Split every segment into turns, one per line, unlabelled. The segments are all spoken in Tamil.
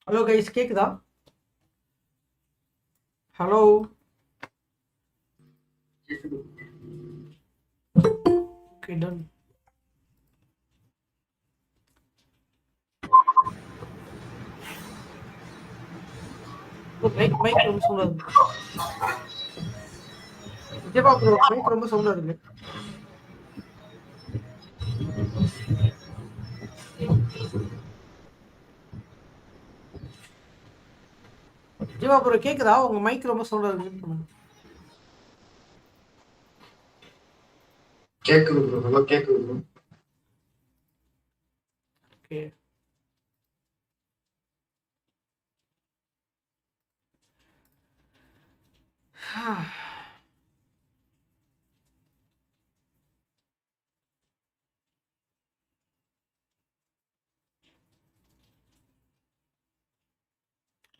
ஹலோ கைஸ், கேக்குதா? Hello. Okay, done. Mic mic ரொம்ப சவுண்டா இருக்கு. விஜயபா ப்ரோ, மைக் ரொம்ப சவுண்டா இருக்கு. விஜயபா ப்ரோ, கேக்குதா? உங்க மைக் ரொம்ப சவுண்டா இருக்கு.
கேக்குது ப்ரோ, நல்லா கேக்குது ப்ரோ.
ஓகே.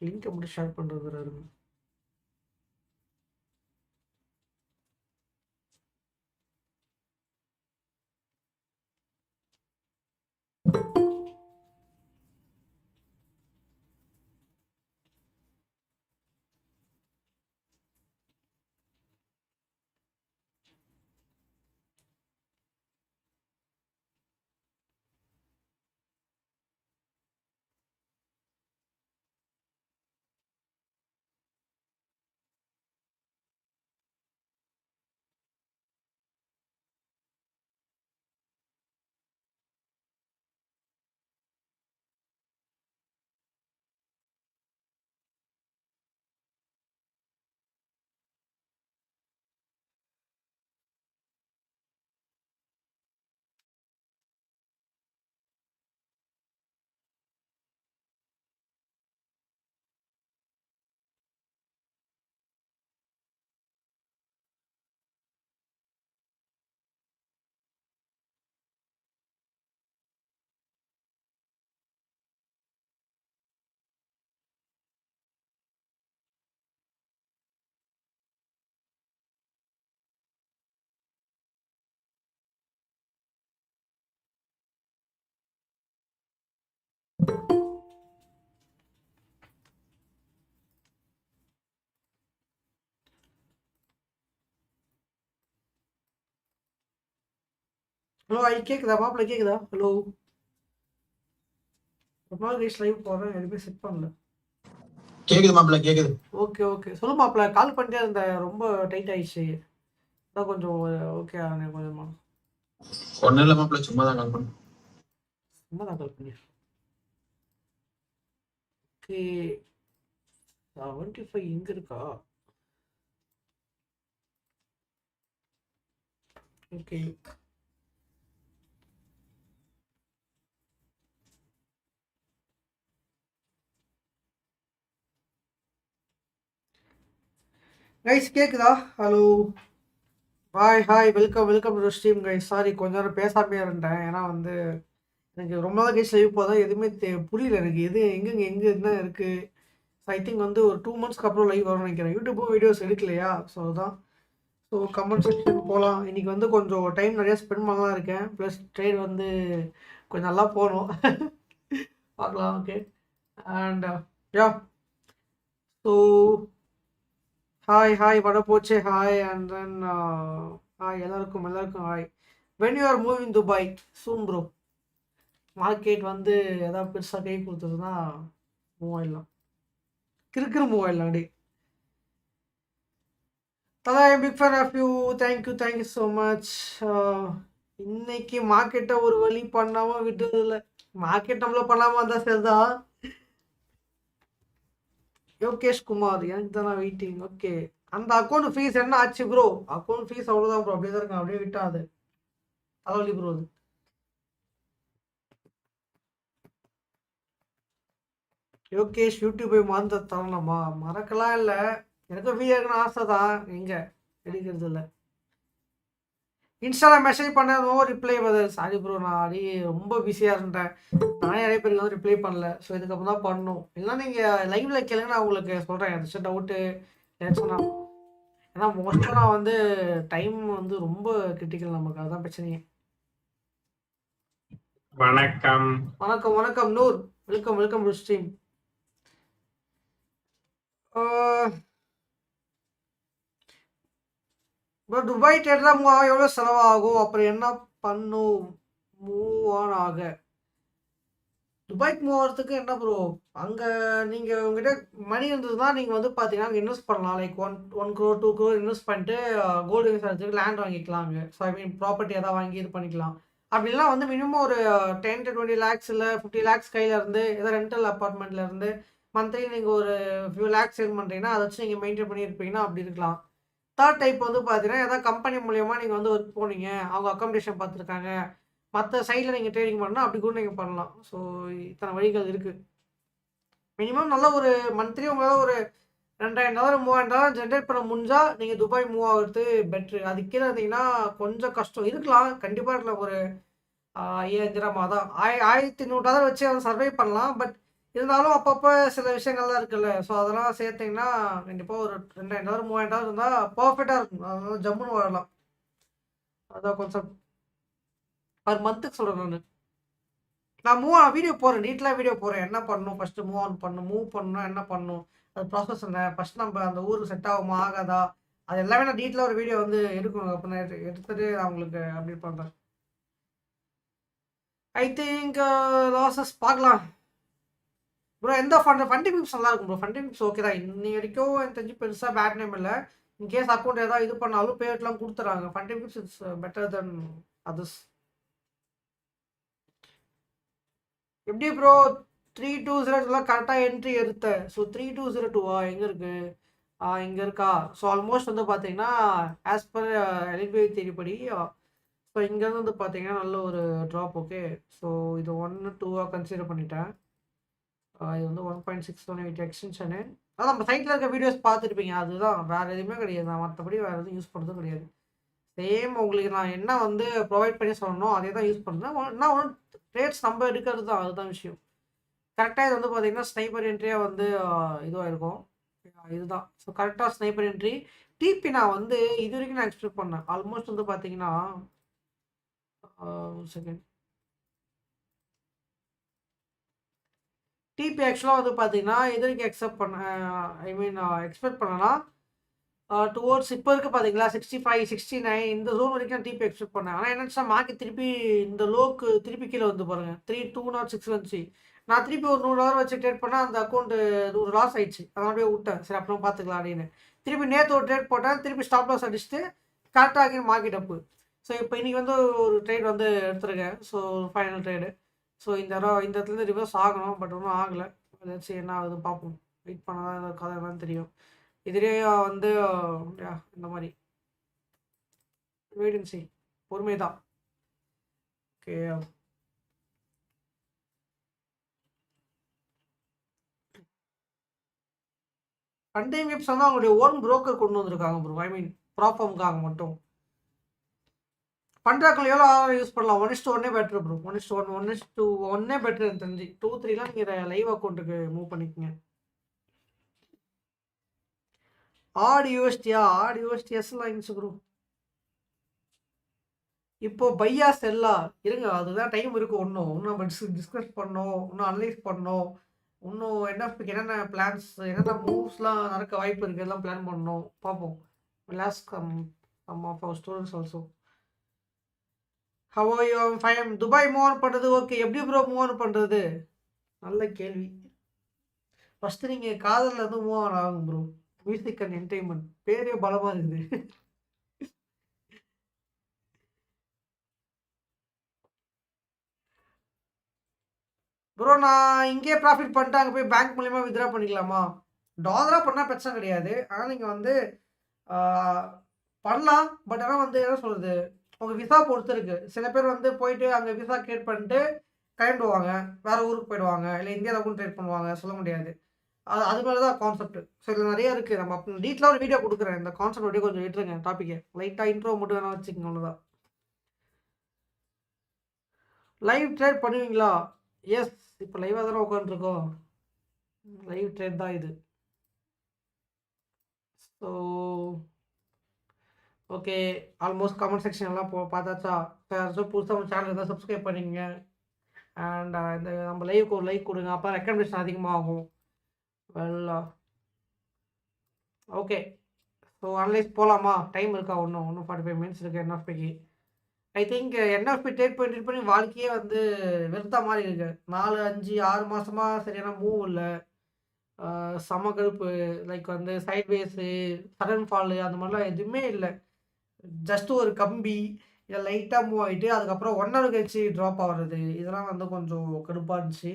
லிங்க் மட்டும் ஷேர் பண்றது. ஹலோ, கேக்குதா? மாப்பிள்ள கேக்குதா? ஹலோ. ரொம்ப நாள் கைஸ் லைவ் போறேன், எதுவுமே செட் பண்ணல.
கேக்குது மாப்பிள்ள, கேக்குது.
ஓகே ஓகே, சொல்லு மாப்பிள்ள. கால் பண்ணிட்டே இருந்தேன், ரொம்ப டைட் ஆயிடுச்சு. அதான் கொஞ்சம் ஓகே ஆனேன் கொஞ்சமா.
ஒன்னும் இல்ல மாப்பிள்ள, சும்மா தான் கால் பண்ணேன்.
சும்மா தான் கால் பண்ணி. ஓகே. 75 இங்க இருக்கா? ஓகே. கைஸ் கேக்குதா? Hello. Hi, welcome welcome to stream guys. Sorry, கொஞ்ச நேரம் பேசாமே இருந்தேன். ஏன்னா வந்து எனக்கு ரொம்ப நாள் கைஸ் லைவ் போதான் எதுவுமே புரியல எனக்கு. எது எங்க என்ன இருக்கு. ஐ திங்க் வந்து ஒரு 2 மந்த்ஸ்க்கு அப்புறம் லைவ் வரும்னு நினைக்கிறேன். யூடியூப்பும் வீடியோஸ் எடுக்கலையா, ஸோ அதுதான். ஸோ கமெண்ட் செக்ஷன் போகலாம். இன்னைக்கு வந்து கொஞ்சம் டைம் நிறையா ஸ்பெண்ட் பண்ணலாம் இருக்கேன். ப்ளஸ் ட்ரேட் வந்து கொஞ்சம் நல்லா போகணும். பார்க்கலாம். Okay. And yeah. So hi வட போச்சு. ஹாய் அண்ட் தென் ஹாய் எல்லாருக்கும் hi. When you are moving Dubai soon bro. Market வந்து எதாவது பெருசாக கை கொடுத்துருந்தா மூவ் ஆயிடலாம். கிறுக்கிறு மூவ் ஆயிடலாம் அப்படி. அதான் I big fan of you. Thank you so much. இன்னைக்கு மார்க்கெட்டை ஒரு வழி பண்ணாமல் விட்டதில்லை. மார்க்கெட் நம்மள பண்ணாமல் இருந்தால் சரிதான். யோகேஷ் குமார், எனக்கு தானே வெயிட்டிங். ஓகே. அந்த அக்கௌண்ட் ஃபீஸ் என்ன ஆச்சு ப்ரோ? அக்கௌண்ட் ஃபீஸ் அவ்வளோதான் ப்ரோ, அப்படியே தான் இருக்கும். அப்படியே விட்டா அது தலைவலி ப்ரோ. அது யோகேஷ் யூடியூப்பை மறந்து தரணுமா? மறக்கலாம் இல்லை, எனக்கு வீடியோ இருக்குன்னு ஆசை தான். எங்கே எடுக்கிறது இல்லை. இன்ஸ்டாவில் மெசேஜ் பண்ண நோ ரிப்ளை வருது. சாரி ப்ரோ, நான் அடி ரொம்ப பிஸியாக இருந்தேன். நானே நிறைய பேருக்கு வந்து ரிப்ளை பண்ணல. ஸோ இதுக்கப்புறம் தான் பண்ணணும். இல்லைனா நீங்கள் லைவ்ல கேளுங்க, நான் உங்களுக்கு சொல்கிறேன் ஏதாச்சும் டவுட்டு ஏதாச்சும். ஏன்னா மோஸ்ட்டாக நான் வந்து டைம் வந்து ரொம்ப கிரிட்டிக்கல் நமக்கு, அதுதான் பிரச்சனையே.
வணக்கம்
வணக்கம் Noor. Welcome to stream. Bro Dubai trade தான் மூவ் ஆக எவ்வளோ செலவாகும்? அப்புறம் என்ன பண்ணும் மூவ் ஆன் ஆக? துபாய்க்கு மூவ் ஆகிறதுக்கு என்ன ப்ரோ, அங்கே நீங்கள் உங்ககிட்ட மணி இருந்ததுன்னா நீங்கள் வந்து பார்த்தீங்கன்னா அங்கே இன்வெஸ்ட் பண்ணலாம். Like one crore 2 crore invest பண்ணிட்டு கோல்டு இன்வெஸ்ட் லேண்ட் வாங்கிக்கலாங்க. ஸோ ஐ மீன் ப்ராப்பர்ட்டி எதாவது வாங்கி இது பண்ணிக்கலாம். அப்படிலாம் வந்து மினிமம் ஒரு 10 to 20 lakhs இல்லை 50 lakhs கையில் இருந்து ஏதோ ரெண்டல் அப்பார்ட்மெண்ட்டில் இருந்து மந்த்லி நீங்கள் ஒரு ஃபியூ லேக்ஸ் சேவ் பண்ணுறீங்கன்னா அதை வச்சு நீங்கள் மெயின்டைன் பண்ணியிருப்பீங்கன்னா அப்படி இருக்கலாம். தேர்ட் டைப் வந்து பார்த்தீங்கன்னா ஏதாவது கம்பெனி மூலியமாக நீங்கள் வந்து ஒர்க் போனீங்க, அவங்க அக்காமடேஷன் பார்த்துருக்காங்க, மற்ற சைடில் நீங்கள் ட்ரேடிங் பண்ணால் அப்படி கூட நீங்கள் பண்ணலாம். ஸோ இத்தனை வழிகள் இருக்குது. மினிமம் நல்ல ஒரு மந்த்லி உங்களால் ஒரு $2000 $3000 ஜென்ரேட் பண்ண முடிஞ்சால் நீங்கள் துபாய் மூவ் ஆகிறது பெட்ரு. அது கீழே இருந்தீங்கன்னா கொஞ்சம் கஷ்டம் இருக்கலாம், கண்டிப்பாக இருக்கலாம். ஒரு 5000 தான், $1100 வச்சு அதை சர்வை பண்ணலாம். பட் இருந்தாலும் அப்பப்போ சில விஷயங்கள்லாம் இருக்குல்ல, ஸோ அதெல்லாம் சேர்த்திங்கன்னா கண்டிப்பாக ஒரு $2000 $3000 இருந்தால் பர்ஃபெக்டாக இருக்கும். அதனால ஜம்முன்னு வாழலாம். அதான் கான்செப்ட். பர் மந்த்துக்கு சொல்கிறேன் நான் வீடியோ போடுறேன், நீட்டெலாம் வீடியோ போடுறேன். என்ன பண்ணணும் ஃபஸ்ட்டு, மூவ் பண்ணணும்னா என்ன பண்ணணும், அது ப்ராசஸ் என்ன, ஃபஸ்ட் நம்ம அந்த ஊருக்கு செட் ஆகுமா ஆகாதா, அது எல்லாமே நான் டீட்டெயிலாக ஒரு வீடியோ வந்து எடுக்கணும். அப்போ நான் எடுத்துகிட்டு நான் உங்களுக்கு அப்டேட் பண்ணுறேன். ஐ திங்க் லாசஸ் பார்க்கலாம் ப்ரோ. எந்த ஃபண்டிங் பிப்ஸ் நல்லா இருக்கும் ப்ரோ. ஃபண்டிங் பிப்ஸ் ஓகே தான். இன்னி வரைக்கும் எனக்கு தெரிஞ்சு பெருசாக பேட் நேம் இல்லை. இன்கேஸ் அக்கௌண்ட் ஏதாவது இது பண்ணாலும் பேட்லாம் கொடுத்துறாங்க. Funding pips it's better then others. எப்படி ப்ரோ 320 கரெக்டாக என்ட்ரி எடுத்தேன். ஸோ 3202 எங்கே இருக்குது? இங்கே இருக்கா? ஸோ ஆல்மோஸ்ட் வந்து பார்த்தீங்கன்னா ஆஸ் பர் எல்பிஐ தேதிப்படி ஸோ இங்கேருந்து வந்து பார்த்தீங்கன்னா நல்ல ஒரு ட்ராப். ஓகே, ஸோ இது 1 2 கன்சிடர் பண்ணிட்டேன். இது வந்து 1.618 எக்ஸ்டென்ஷனு. அதான் நம்ம சைட்டில் இருக்க வீடியோஸ் பார்த்துருப்பீங்க, அதுதான், வேறு எதுவுமே கிடையாது. நான் மற்றபடி வேறு எதுவும் யூஸ் பண்ணுறதும் கிடையாது. சேம் உங்களுக்கு நான் என்ன வந்து ப்ரொவைட் பண்ணி சொல்லணும் அதே தான் யூஸ் பண்ணுறேன். நான் ஒன்றும் ட்ரேட்ஸ் நம்ம எடுக்கிறது தான், அதுதான் விஷயம். கரெக்டாக இது வந்து பார்த்தீங்கன்னா ஸ்னைப்பர் என்ட்ரியாக வந்து இதுவாக இருக்கும். இதுதான். ஸோ கரெக்டாக ஸ்னைப்பர் என்ட்ரி. டிபி நான் வந்து இது வரைக்கும் நான் எக்ஸ்பெக்ட் பண்ணேன். ஆல்மோஸ்ட் வந்து பார்த்தீங்கன்னா செகண்ட் டிபி ஆக்சுவலாக வந்து பார்த்தீங்கன்னா இது வரைக்கும் எக்ஸ்பெக்ட் பண்ணேன்னா டுவோர்ட்ஸ் இப்போ இருக்குது பார்த்தீங்களா 65 69 இந்த ஜோன் வரைக்கும் நான் டிபி எக்ஸ்பெக்ட் பண்ணேன். ஆனால் என்னென்னா மார்க்கெட் திருப்பி இந்த லோக்கு திருப்பி கீழே வந்து பாருங்கள் 3206 வந்துச்சு. நான் திருப்பி ஒரு $100 வச்சு ட்ரேட் பண்ணால் அந்த அக்கௌண்ட்டு ஒரு லாஸ் ஆயிடுச்சு. அதனால அப்படியே விட்டேன், சரி அப்புறம் பார்த்துக்கலாம் அப்படின்னு. திருப்பி நேற்று ஒரு ட்ரேட் போட்டேன், திருப்பி ஸ்டாப் லாஸ் அடிச்சுட்டு கரெக்டாக மார்க்கெட் அப்பு. ஸோ இப்போ இன்றைக்கி வந்து ஒரு ட்ரேட் வந்து எடுத்துருக்கேன். So final trade. ஸோ இந்த இடத்துலேருந்து ரிவர்ஸ் ஆகணும், பட் ஒன்றும் ஆகலை. ஏதாச்சும் என்ன ஆகுது பார்ப்போம். வெயிட் பண்ணால் தான் கதை என்னன்னு தெரியும். இதுலேயே வந்து இந்த மாதிரி வெயிட் அண்ட் சீ, பொறுமை தான். ஓகே, ஃபண்டிங் விப்ஸ் வந்து அவங்களுடைய ஓன் புரோக்கர் கொண்டு வந்திருக்காங்க ப்ரோ. ஐ மீன் ப்ராப்ளம்காக மட்டும் பண்ணுறாக்கள் எவ்வளோ யூஸ் பண்ணலாம். 1:1 பெட்ரு ப்ரோ. 1:1 1:1 பெட்ரு எனக்கு தெரிஞ்சு. 2 3 நீங்கள் இதை லைவ் அக்கௌண்ட்டுக்கு மூவ் பண்ணிக்கோங்க. ஆடியோஸ்டிஎஸ்லாம் இருந்துச்சு ப்ரோ. இப்போ பையா செல்லா இருங்க, அதுதான் டைம் இருக்குது. இன்னும் நம்ம டிஸ்கஸ் பண்ணோம், இன்னும் அனலைஸ் பண்ணோம், இன்னும் என்எஃப்பிக்கு என்னென்ன பிளான்ஸ், என்னென்ன மூவ்ஸ்லாம் நடக்க வாய்ப்பு இருக்குது, எல்லாம் பிளான் பண்ணோம். பார்ப்போம். Last some of our students also. How are you? Fine. Dubai move on பண்ணுறது ஓகே. எப்படி ப்ரோ மூவ் ஆன் பண்ணுறது? நல்ல கேள்வி. ஃபஸ்ட்டு நீங்கள் காதலில் இருந்து மூவ் ஆன் ஆகும் ப்ரோ. மியூசிக் அண்ட் என்டர்டைன்மெண்ட் பேரே பலமாக இருக்குது. ப்ரோ நான் இங்கேயே ப்ராஃபிட் பண்ணிட்டு அங்கே போய் பேங்க் மூலிமா வித்ட்ரா பண்ணிக்கலாமா? டாலராக பண்ணால் பிரச்சனை கிடையாது. ஆனால் நீங்கள் வந்து பண்ணலாம். பட் ஆனால் வந்து என்ன சொல்கிறது, உங்கள் விசா பொறுத்து இருக்குது. சில பேர் வந்து போயிட்டு அங்கே விசா கிரியேட் பண்ணிட்டு கிளம்பிடுவாங்க, வேறு ஊருக்கு போயிடுவாங்க, இல்லை இந்தியாவில் கூட ட்ரேட் பண்ணுவாங்க, சொல்ல முடியாது. அது மேலே தான் கான்செப்ட். ஸோ இதில் நிறையா இருக்குது. நம்ம டீட்டெயிலாக ஒரு வீடியோ கொடுக்குறேன். இந்த கான்செப்ட் அப்படியே கொஞ்சம் விட்டுருங்க டாப்பிக்கை. லைட்டாக இன்ட்ரோ மட்டும் வேணால் வச்சுக்கோங்க, அவ்வளோதான். லைவ் ட்ரேட் பண்ணுவீங்களா? எஸ், இப்போ லைவாக தானே உட்காந்துருக்கோம். லைவ் ட்ரேட் தான் இது. So okay, almost comment section எல்லாம் பார்த்தாச்சா? ஸோ புதுசாக நம்ம சேனல் இருந்தால் சப்ஸ்கிரைப் பண்ணிங்க. அண்ட் இந்த நம்ம லைவுக்கு ஒரு லைக் கொடுங்க, அப்போ ரெக்கமெண்டேஷன் அதிகமாகும். Well okay. ஸோ அனலைஸ் போகலாமா? டைம் இருக்கா? இன்னும் 45 மினிட்ஸ் இருக்குது என்எஃபிக்கு. ஐ திங்க் என்எஃபி ட்ரேட் பண்ணி வாழ்க்கையே வந்து வெறுத்த மாதிரி இருக்கு. 4, 5, 6 மாசமா சரியான மூவ் இல்லை. செம கடுப்பு. லைக் வந்து சைட்வேஸு, சடன் ஃபாலு அந்த மாதிரிலாம் எதுவுமே இல்லை. ஜஸ்ட் ஒரு கம்பி இல்லை லைட்டாக மூவ் ஆகிட்டு அதுக்கப்புறம் 1 ஹவர் கழிச்சு ட்ராப் ஆகிறது, இதெல்லாம் வந்து கொஞ்சம் கடுப்பாக இருந்துச்சு.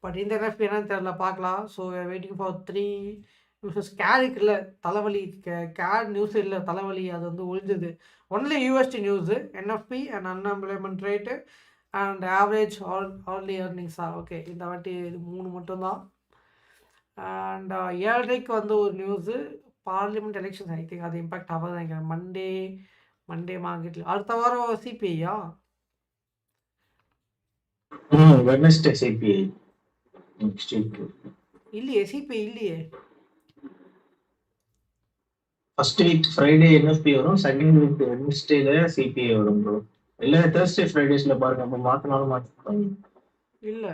பட் இந்த என்எஃபி என்னன்னு தெரியல, பார்க்கலாம். So waiting for 3 newses. கேருக்கு இல்லை தலைவலி, கேர் நியூஸ் இல்லை தலைவலி, அது வந்து ஒழிஞ்சது. Only USD news, NFP and unemployment rate and average hourly ஏர்னிங்ஸா. ஓகே, இந்த வாட்டி இது 3 மட்டும்தான். அண்ட் 7:30க்கு வந்து ஒரு news, parliament elections. I think அது இம்பாக்ட் ஆகாது நினைக்கிறேன். மண்டே மார்க்கெட்டில் அடுத்த வாரம் சிபிஐயா?
Wednesday CPI next week.
இல்லையே, சிபிஐ இல்லையே.
ஃபர்ஸ்ட் வீக் ஃப்ரைடே என்எஃபி வரும், செகண்ட் வீக் வெட்னஸ்டேல சிபிஐ வரும் ப்ரோ. இல்லை தேர்ஸ்டே ஃப்ரைடேஸ்ல பாருங்க, அப்போ மாற்றினாலும் மாற்றிருப்பாங்க.
இல்லை,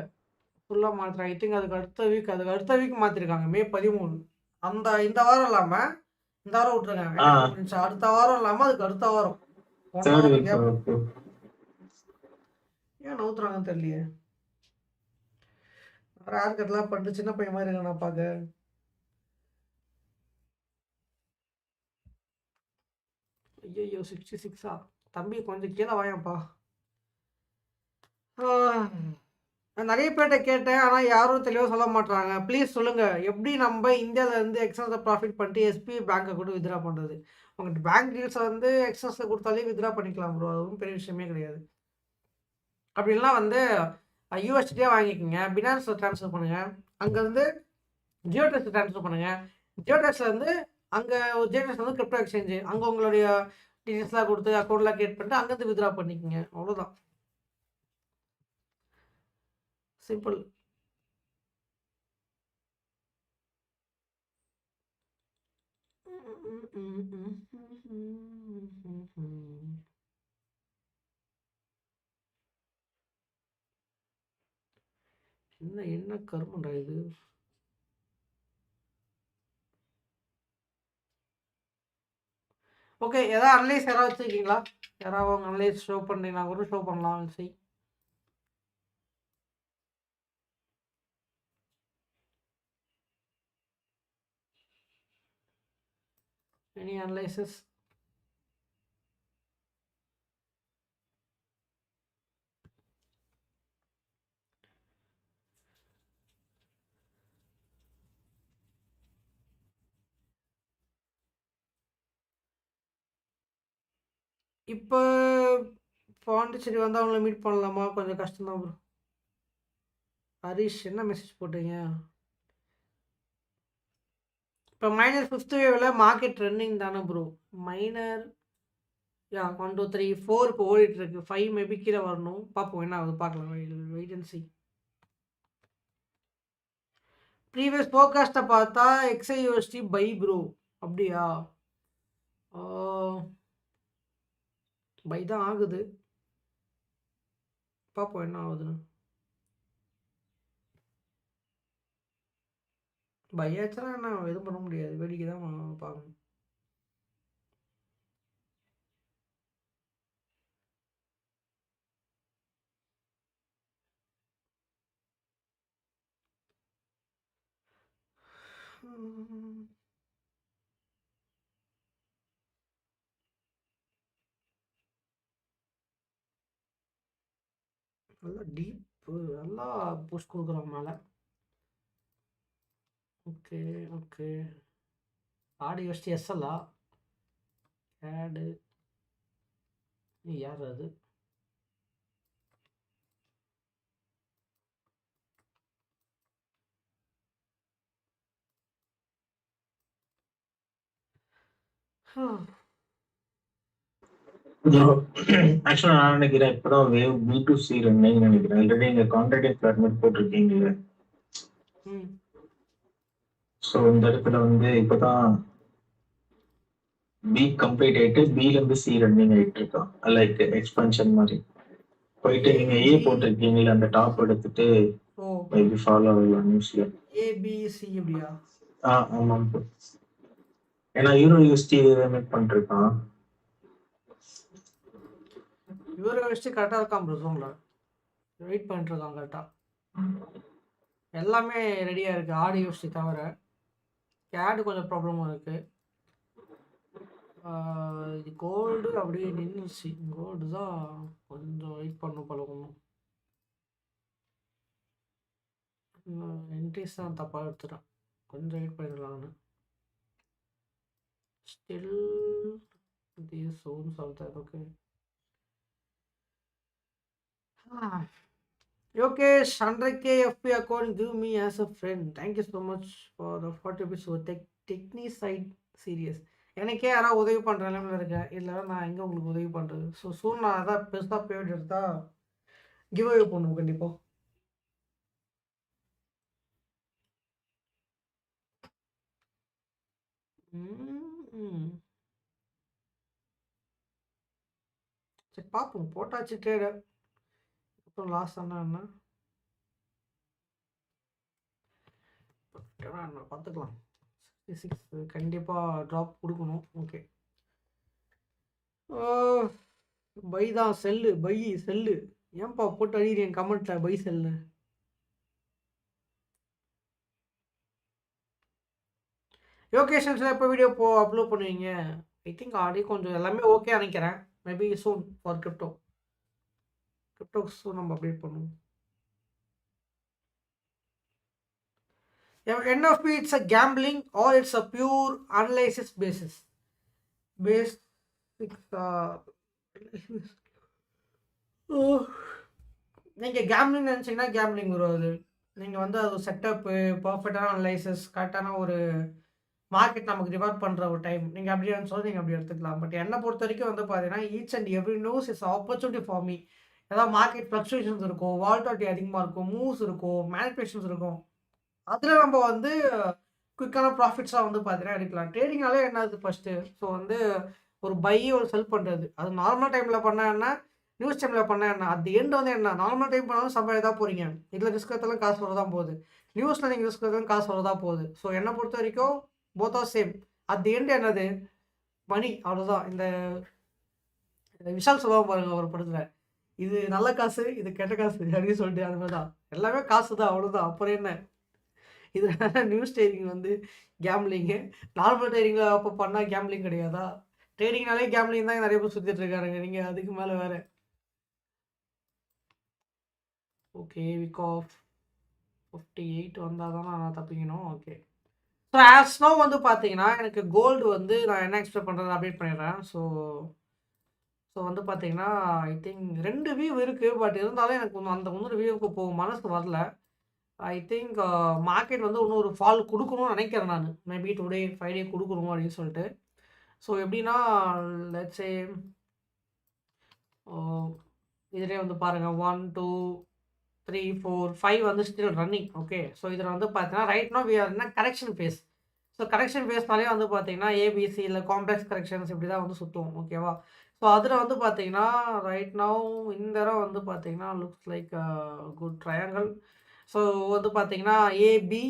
ஃபுல்லாக மாற்றுறாங்க. ஐ திங்க் அதுக்கு அடுத்த வீக் மாற்றிருக்காங்க, May 13. இந்த வாரம் இல்லாமல் இந்த வாரம் விட்டுருக்காங்க. அடுத்த வாரம் இல்லாமல் அதுக்கு அடுத்த வாரம்
தேர்ட் வீக்.
ஏன் நவுத்துறாங்கன்னு தெரியலையே. ஹேர் கட்லாம் பண்ணிட்டு சின்ன பையன் மாதிரி இருக்கேன் நான் பார்க்க. ஐயோ 66ஆ? தம்பி கொஞ்சம் கீழே வாயப்பா. நான் நிறைய பேர்கிட்ட கேட்டேன், ஆனால் யாரும் தெளிவாக சொல்ல மாட்டாங்க. ப்ளீஸ் சொல்லுங்கள், எப்படி நம்ம இந்தியாவிலேருந்து எக்ஸஸை ப்ராஃபிட் பண்ணிட்டு எஸ்பிஐ பேங்க்கை கூட வித்ட்ரா பண்ணுறது? உங்கள்கிட்ட பேங்க் டீல்ஸை வந்து எக்ஸஸில் கொடுத்தாலே வித்ட்ரா பண்ணிக்கலாம் ப்ரோ, அது ஒன்றும் பெரிய விஷயமே கிடையாது. அப்படின்லாம் வந்து யூஎஸ்டியே வாங்கிக்கோங்க, பினான்ஸில் ட்ரான்ஸ்ஃபர் பண்ணுங்கள், அங்கேருந்து ஜியோடெக்ஸில் ட்ரான்ஸ்ஃபர் பண்ணுங்கள். ஜியோடெக்ஸில் வந்து அங்கே ஜியோடெக்ஸ் வந்து கிரிப்டோ எக்ஸ்சேஞ்சு, அங்கே உங்களுடைய டீட்டெயில்ஸ்லாம் கொடுத்து அக்கௌண்ட்லாம் கிரியேட் பண்ணிட்டு அங்கேருந்து வித்ட்ரா பண்ணிக்கோங்க, அவ்வளோதான். சிம்பிள். என்ன கருமண்டா இது? ஓகே, ஏதாவது அனலைஸ் யாராவது வச்சுருக்கீங்களா? யாராவது அவங்க அனலைஸ் ஷோ பண்ணீங்கன்னா கூட ஷோ பண்ணலாம். சரி, எனி அனலைசஸ்? இப்போ பாண்டிச்சேரி வந்து அவங்கள மீட் பண்ணலாமா? கொஞ்சம் கஷ்டம்தான் ப்ரோ. ஹரிஷ் என்ன மெசேஜ் போட்டீங்க? இப்போ மைனர் 5th வேவில் மார்க்கெட் ரன்னிங் தானே ப்ரோ? மைனர் 1 2 3 4 இப்போ ஓடிட்டு இருக்கு. 5 மேபி கீழே வரணும், பார்ப்போம் என்ன ஆகுது, பார்க்கலாம். Wait and see. ப்ரீவியஸ் ஃபோர்காஸ்ட்டை பார்த்தா XIUSD பை ப்ரோ, அப்படியா? பை தான் ஆகுது, பார்ப்போம் என்ன ஆகுதுன்னு. பை ஆச்சுன்னா என்ன எதுவும் பண்ண முடியாது, வேடிக்கை தான் பார்க்கணும். நல்லா டீப்பு, நல்லா புஷ் கொடுக்குறோம் மேலே. Okay okay. ஆடியோஸ்டி எஸ்எல்லா ஆடு யார் அது?
ஆக்சுவலா நான் நினைக்கிறேன் இப்பதான் வேவ் B2C ரன்னிங் நினைக்கிறேன். ஆல்ரெடி நீங்க கான்ட்ராக்ட் ஃபார்மேட் போட்டிருக்கீங்களே, ஸோ இந்த இடத்துல வந்து இப்பதான் பி கம்ப்ளீட் ஆயிட்டு பில இருந்து சி ரன்னிங் ஆயிட்டு இருக்கான். லைக் எக்ஸ்பென்ஷன் மாதிரி போயிட்டு நீங்க ஏ போட்டிருக்கீங்களே, அந்த டாப் எடுத்துட்டு மேபி ஃபாலோ ஆகலாம் நியூஸ்ல.
ஏபிசி அப்படியா?
ஆமாம். ஏன்னா யூரோ யூஎஸ்டி மேக் பண்ணிருக்கான்.
இவரை வச்சு கரெக்டாக இருக்கான் ப்ரோ ஜோனில், வெயிட் பண்ணிட்டு இருக்கான் கரெக்டாக. எல்லாமே ரெடியாக இருக்குது ஆடி யூஎஸ்டி தவிர. கேடு கொஞ்சம் ப்ராப்ளமும் இருக்குது. இது கோல்டு அப்படியே நின்றுச்சு. கோல்டு தான் கொஞ்சம் வெயிட் பண்ணும் பழகணும். என்ட்ரிஸ் தான் தப்பாக எடுத்துட்டேன், கொஞ்சம் வெயிட் பண்ணிடலாம்னு. Still these zones are there. Okay. Okay, 100k FP account, give me as a friend. Thank you so much for the 40 episode technique side series. எனக்கே யாராவது உதவி பண்ணுற நிலைமையில் இருக்கேன், இல்லை நான் எங்கே உங்களுக்கு உதவி பண்ணுறது. ஸோ சூன் நான் அதான் பெருசாக பேமெண்ட் எடுத்தால் கிவ் அவே பண்ணுவோம் கண்டிப்பாக. சரி பார்ப்போம், போட்டாச்சு ட்ரேடு. அப்புறம் லாஸ் ஆனால் என்ன பார்த்துக்கலாம். 66 கண்டிப்பாக ட்ராப் கொடுக்கணும். ஓகே, பை தான் செல்லு, பை செல்லு. ஏன்பா போட்டு அழிகிறேன் கமெண்ட்டில் பை செல்லு. யோகேஷன்ஸில் எப்போ வீடியோ அப்லோட் பண்ணுவீங்க? ஐ திங்க் ஆல்ரெடி கொஞ்சம் எல்லாமே ஓகே நினைக்கிறேன். மேபி சூன் ஃபார் கிரிப்டோ சூன் நம்ம அப்டேட் பண்ணுவோம். NFP, it's a gambling or it's a pure analysis basis. நீங்கள் கேம்லிங் நினச்சிங்கன்னா கேம்லிங் வரும். அது நீங்கள் வந்து அது செட்டப்பு, பர்ஃபெக்டான அனலைசிஸ், கரெக்டான ஒரு மார்க்கெட் நமக்கு ரிவார்ட் பண்ணுற ஒரு டைம், நீங்கள் அப்படி சொல்லி நீங்கள் அப்படி எடுத்துக்கலாம். பட் என்னை பொறுத்த வரைக்கும் வந்து பார்த்தீங்கன்னா each and every news is opportunity for me. ஏதாவது மார்க்கெட் ஃப்ளக்சுவேஷன்ஸ் இருக்கும், வால்டாலிட்டி அதிகமாக இருக்கும், மூவ்ஸ் இருக்கும், மேனிபுலேஷன்ஸ் இருக்கும். அதில் நம்ம வந்து குயிக்கான ப்ராஃபிட்ஸாக வந்து பார்த்தீங்கன்னா எடுக்கலாம். ட்ரேடிங்னாலே என்னது ஃபஸ்ட்டு, ஸோ வந்து ஒரு பை ஒரு செல் பண்ணுறது. அது நார்மல் டைமில் பண்ணால் என்ன, நியூஸ் டைமில் பண்ணால் என்ன, அது எண்டு வந்து என்ன. நார்மல் டைம் பண்ணாலும் சம்பாதிக்க தான் போகிறீங்க, இதில் ரிஸ்க் எடுத்தாலும் காசு வரதான் போகுது, நியூஸில் நீங்கள் ரிஸ்க் எடுத்தாலும் காசு வரதான் போகுது. ஸோ என்னை பொறுத்த வரைக்கும் போத் ஆர் சேம். அது எண்டு என்னது, மணி, அவ்வளோதான். இந்த விஷால் சொல்லுவாங்க பாருங்க ஒரு படத்தில், இது நல்ல காசு, இது கெட்ட காசு அப்படின்னு சொல்லிட்டு, அது மாதிரி தான் எல்லாமே காசு தான், அவ்வளோதான். அப்புறம் என்ன, இது நியூஸ் ட்ரேடிங் வந்து கேம்லிங்கு. நார்மல் ட்ரேடிங்கில் அப்போ பண்ணால் கேம்லிங் கிடையாதா? ட்ரேடிங்னாலே கேம்லிங் தான் நிறைய பேர் சுற்றிட்டு இருக்காருங்க. நீங்கள் அதுக்கு மேலே வேறு. ஓகே, வீக் ஆஃப் 58 வந்தால் தான் நான் தப்பிக்கணும். ஓகே, ஸோ ஆஸ் நோ வந்து பார்த்தீங்கன்னா எனக்கு கோல்டு வந்து நான் என்ன எக்ஸ்பெக்ட் பண்ணுறது அப்டேட் பண்ணிடுறேன். ஸோ வந்து பார்த்தீங்கன்னா ஐ திங்க் 2 வியூ இருக்குது. பட் இருந்தாலும் எனக்கு அந்த இன்னொரு வியூவுக்கு போகும் மனசு வரல. ஐ திங்க் மார்க்கெட் வந்து இன்னொரு ஃபால் கொடுக்கணும்னு நினைக்கிறேன் நான். மேபி டுடே ஃப்ரைடே கொடுக்கணும் அப்படின்னு சொல்லிட்டு. ஸோ எப்படின்னா லெட்ஸே இதிலே வந்து பாருங்கள் 1 2 3 4 5 வந்து ஸ்டில் ரன்னிங். ஓகே, ஸோ இதில் வந்து பார்த்தீங்கன்னா ரைட் நோ வி ஆர் என்ன கரெக்ஷன் ஃபேஸ். ஸோ கரெக்ஷன் ஃபேஸ்னாலே வந்து பார்த்தீங்கன்னா ஏபிசி இல்லை காம்ப்ளெக்ஸ் கரெக்ஷன்ஸ் இப்படி தான் வந்து சுற்றுவோம். ஓகேவா? ஸோ அதில் வந்து பார்த்தீங்கன்னா ரைட் நவ் இந்த இடம் வந்து பார்த்தீங்கன்னா looks like good triangle. So வந்து பார்த்தீங்கன்னா AB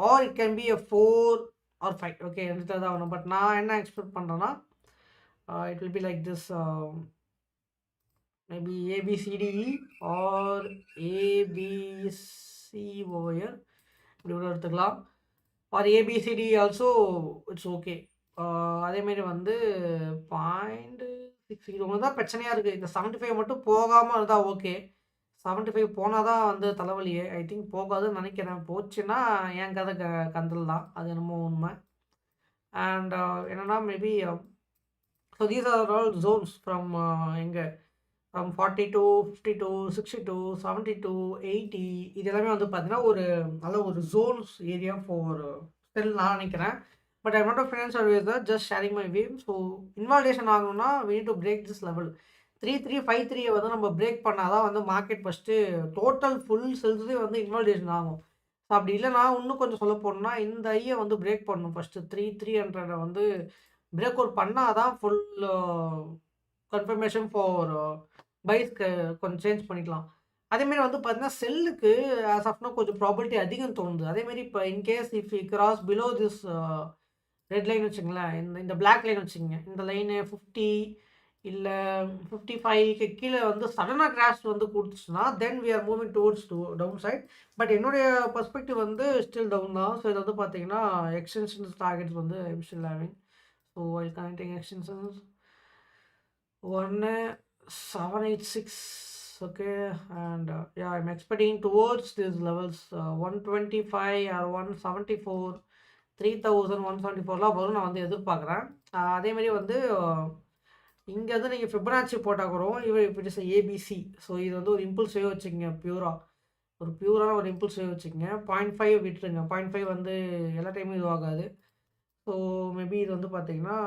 or it can be a 4 or 5. Okay, ரெண்டுத்தில் தான் வரும். பட் நான் என்ன எக்ஸ்பெக்ட் பண்ணுறேன்னா it will be like this, maybe ABCDE or ABC over here, இப்படி கூட எடுத்துக்கலாம். Or ABCD also it's okay. அதேமாரி வந்து 0.6 இது ஒன்று தான் பிரச்சனையாக இருக்குது. இந்த 75 மட்டும் போகாமல் இருந்தால் ஓகே. 75 போனால் தான் வந்து தலைவலியே. ஐ திங்க் போகாதுன்னு நினைக்கிறேன். போச்சுன்னா என் கதை கந்தல் தான், அது என்னமோ உண்மை. அண்ட் என்னென்னா maybe so these are all Jones from எங்கே ஃப்ரம் 42 52 62 72 80 இது எல்லாமே வந்து பார்த்தீங்கன்னா ஒரு நல்ல ஒரு ஜோன்ஸ் ஏரியா ஃபார் ஸ்டில் நான் நினைக்கிறேன். But I not a financial advisor, just sharing my view. So invalidation ஆகணும்னா we need to break this level. 3353 வந்து நம்ம பிரேக் பண்ணால் தான் வந்து மார்க்கெட் ஃபஸ்ட்டு டோட்டல் ஃபுல் செல்ஸ்லேயே வந்து இன்வால்டேஷன் ஆகும். ஸோ அப்படி இல்லைனா இன்னும் கொஞ்சம் சொல்ல போனோம்னா இந்த ஐயை வந்து பிரேக் பண்ணணும் ஃபஸ்ட்டு. 3300 வந்து பிரேக் அவுட் பண்ணால் தான் ஃபுல் கன்ஃபர்மேஷன் ஃபார் பைஸ்க்கு கொஞ்சம் சேஞ்ச் பண்ணிக்கலாம். அதேமாரி வந்து பார்த்தீங்கன்னா செல்லுக்கு ஆஸ் ஆஃப்னா கொஞ்சம் ப்ராபபிலிட்டி அதிகம் தோணுது. அதேமாரி இப்போ in case if you cross below this red line வச்சுங்களேன், இந்த பிளாக் லைன் வச்சுக்கங்க. இந்த லைனு 50 இல்ல 55க்கு கீழ வந்து சடனா கிராஷ் வந்து குடுத்துச்சுன்னா, then we are moving towards down side. But என்னுடைய பெர்ஸ்பெக்டிவ் வந்து ஸ்டில் டவுன் தான். ஸோ இது வந்து பார்த்தீங்கன்னா, எக்ஸ்டென்ஷன்ஸ் டார்கெட்ஸ் வந்து I am still having. So while connecting extensions 1786. Okay, and yeah, I'm expecting towards these levels 125 or 174, 3174லாம் வரும் நான் வந்து எதிர்பார்க்குறேன். அதேமாரி வந்து இங்கேருந்து நீங்கள் ஃபிபனாச்சி போட்டால் கூட இப்போ இட் இஸ் ஏபிசி. ஸோ இது வந்து ஒரு இம்பல்ஸ் வேவ் வச்சுக்கோங்க, பியூரான ஒரு இம்பல்ஸ் வேவ் வச்சுக்கோங்க. 0.5 விட்டுருங்க. 0.5 வந்து எல்லா டைமும் இதுவாகாது. ஸோ மேபி இது வந்து பார்த்தீங்கன்னா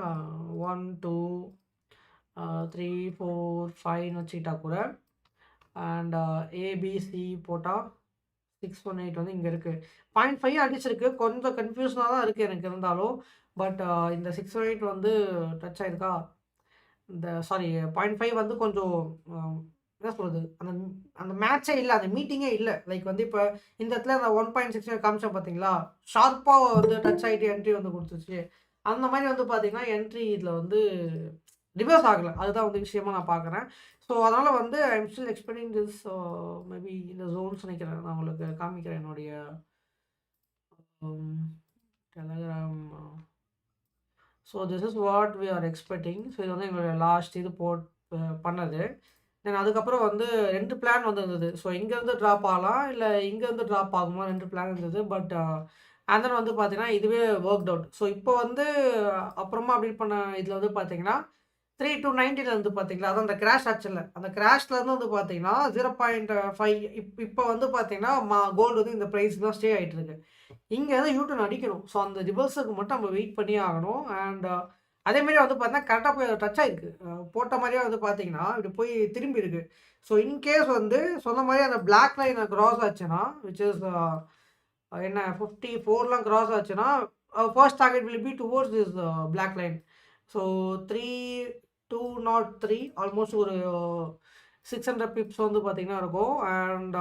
1 2 3 4 5ன்னு வச்சுக்கிட்டா கூட, அண்ட் ஏபிசி போட்டால் 618 வந்து இங்கே இருக்குது. 0.5 அடிச்சிருக்கு. கொஞ்சம் கன்ஃபியூஷனாக தான் இருக்குது எனக்கு இருந்தாலும். பட் இந்த 618 வந்து டச் ஆயிருக்கா? இந்த சாரி 0.5 வந்து கொஞ்சம் என்ன சொல்கிறது, அந்த அந்த மேட்சே இல்லை, அந்த மீட்டிங்கே இல்லை. லைக் வந்து இப்போ இந்த இடத்துல அந்த 1.6 காமிச்சேன் பார்த்தீங்களா, ஷார்ப்பாக வந்து டச் ஆகிட்டு என்ட்ரி வந்து கொடுத்துச்சு. அந்த மாதிரி வந்து பார்த்தீங்கன்னா என்ட்ரி இதில் வந்து ரிவர்ஸ் ஆகலை. அதுதான் வந்து விஷயமா நான் பார்க்குறேன். ஸோ அதனால் வந்து I am still expecting this maybe இந்த ஜோன்ஸ் நினைக்கிறேன். நான் உங்களுக்கு காமிக்கிறேன் என்னுடைய Telegram. So this is what we are expecting. So இது வந்து எங்களுடைய லாஸ்ட் இது பண்ணது. தென் அதுக்கப்புறம் வந்து 2 பிளான் வந்து இருந்தது. ஸோ இங்கேருந்து ட்ராப் ஆகலாம், இல்லை இங்கேருந்து ட்ராப் ஆகுமா, 2 பிளான் இருந்தது. பட் அண்ட் தென் வந்து பார்த்தீங்கன்னா இதுவே ஒர்க் அவுட். ஸோ இப்போ வந்து அப்புறமா அப்டேட் பண்ண இதில் வந்து பார்த்தீங்கன்னா 3 to 90ல வந்து பார்த்தீங்களா, அதான் அந்த கிராஷ் ஆச்சுல்ல, அந்த கிராஷ்லேருந்து வந்து பார்த்தீங்கன்னா 0.5 இப்போ வந்து பார்த்தீங்கன்னா கோல்டு வந்து இந்த ப்ரைஸ் தான் ஸ்டே ஆகிட்டு இருக்கு. இங்கே தான் யூட்டன் அடிக்கணும். ஸோ அந்த ரிவர்ஸுக்கு மட்டும் நம்ம வெயிட் பண்ணியே ஆகணும். அண்ட் அதேமாரி வந்து பார்த்தீங்கன்னா கரெக்டாக போய் டச் ஆகிருக்கு. போட்ட மாதிரியே வந்து பார்த்தீங்கன்னா இப்படி போய் திரும்பி இருக்கு. ஸோ இன்கேஸ் வந்து சொன்ன மாதிரி அந்த பிளாக் லைனை கிராஸ் ஆச்சுன்னா, விச் இஸ் என்ன 54லாம் கிராஸ் ஆச்சுன்னா, first target will be towards this black line. So 3203 almost ஒரு 600 பிப்ஸ் வந்து பார்த்தீங்கன்னா இருக்கும். அண்ட்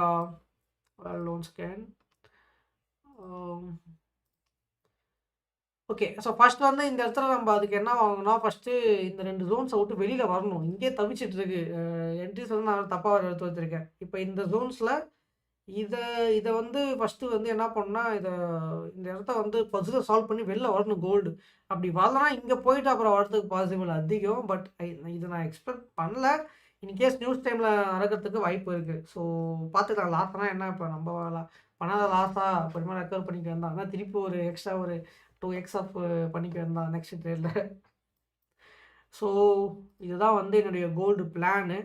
லோன் ஸ்கேன் ஓகே. ஸோ ஃபர்ஸ்ட் வந்து இந்த இடத்துல நம்ம அதுக்கு என்ன வாங்கணும்னா, ஃபர்ஸ்ட்டு இந்த 2 ஜோன்ஸை விட்டு வெளியில வரணும். இங்கேயே தவிச்சிட்டு இருக்கு. என்ட்ரிஸ் வந்து நான் தப்பா வேற எடுத்து வச்சிருக்கேன். இப்போ இந்த ஜோன்ஸ்ல இத இத வந்து ஃபர்ஸ்ட்டு வந்து என்ன பண்ணணும்னா, இந்த இடத்த வந்து பசில சால்வ் பண்ணி வெளில வரணும் கோல்டு. அப்படி வரலனா இங்க போயிட்டு அப்புறம் வரதுக்கு பாசிபிள் அதிகம். பட் இத நான் எக்ஸ்பெக்ட் பண்ணல. இன்கேஸ் நியூஸ் டைம்ல நடக்கிறதுக்கு வாய்ப்பு இருக்கு. ஸோ பார்த்துக்கலாம். லாஸ்னா என்ன இப்போ நம்ம பண்ணாத லாஸா அப்புறமா ரெக்கவர் பண்ணிக்க வேண்டாம். திருப்பி ஒரு எக்ஸ்ட்ரா ஒரு 2x ஆஃப் பண்ணிக்க வேண்டாம் நெக்ஸ்ட் ட்ரேட்ல. ஸோ இதுதான் வந்து என்னுடைய gold plan.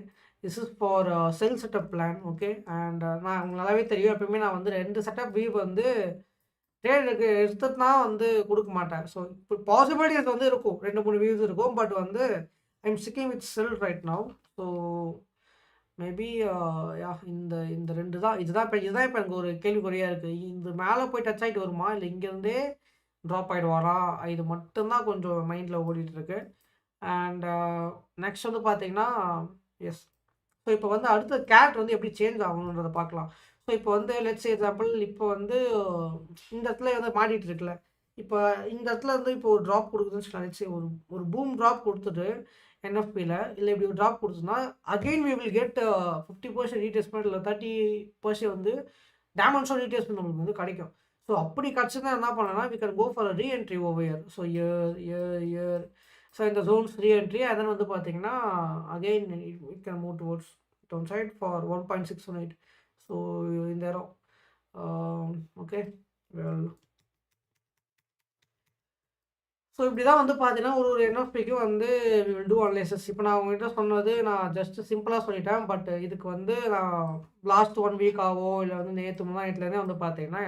This is for sell setup plan. Okay. And நான் உங்களுக்கு நல்லாவே தெரியும், எப்பயுமே நான் வந்து 2 செட்டப் வியூ வந்து ட்ரேடுக்கு எடுத்துட்டுனா வந்து கொடுக்க மாட்டேன். ஸோ இப்போ பாசிபிலிட்டிஸ் வந்து இருக்கும், 2 3 வியூஸ் இருக்கும். பட் வந்து I M sticking with sell right now. So maybe yeah இந்த 2 தான். இதுதான் இப்போ எனக்கு ஒரு கேள்விக்குறியாக இருக்குது. இது மேலே போய் டச் ஆகிட்டு வருமா, இல்லை இங்கேருந்தே ட்ராப் ஆகிடுவாரா, இது மட்டும்தான் கொஞ்சம் மைண்டில் ஓடிட்டுருக்கு. அண்ட் நெக்ஸ்ட் வந்து பார்த்தீங்கன்னா எஸ். ஸோ இப்போ வந்து அடுத்த கேரக்டர் வந்து எப்படி சேஞ்ச் ஆகணுன்றதை பார்க்கலாம். ஸோ இப்போ வந்து லெட்ஸ் எக்ஸாம்பிள், இப்போ வந்து இந்த இடத்துல வந்து மாட்டிகிட்டு இருக்குல்ல, இப்போ இந்த இடத்துல வந்து இப்போ ஒரு ட்ராப் கொடுக்குதுன்னு சொல்லி ஒரு பூம் ட்ராப் கொடுத்துட்டு என்எஃபியில் இல்லை இப்படி ஒரு ட்ராப் கொடுத்துன்னா, again we will get 50% retestment இல்லை 30% வந்து டேமண்ட்ஸோட ரீடெஸ்ட்மெண்ட் நம்மளுக்கு வந்து கிடைக்கும். ஸோ அப்படி கிடச்சுன்னா என்ன பண்ணலாம்னா, we can go for reentry over here. So here so இந்த ஜோன்ஸ் ரீஎன்ட்ரி அதன் வந்து பார்த்தீங்கன்னா again it can move towards down side for 1.618. So இந்த இடம் ஓகே வெல். ஸோ இப்படி தான் வந்து பார்த்தீங்கன்னா ஒரு என்எஃபிக்கும் வந்து வி வில் டூ அனலைசஸ். இப்போ நான் உங்ககிட்ட சொன்னது நான் ஜஸ்ட் சிம்பிளாக சொல்லிட்டேன். பட் இதுக்கு வந்து நான் லாஸ்ட் 1 வீக்காவோ இல்லை வந்து நேற்று முன்னாடிலேருந்தே வந்து பார்த்தீங்கன்னா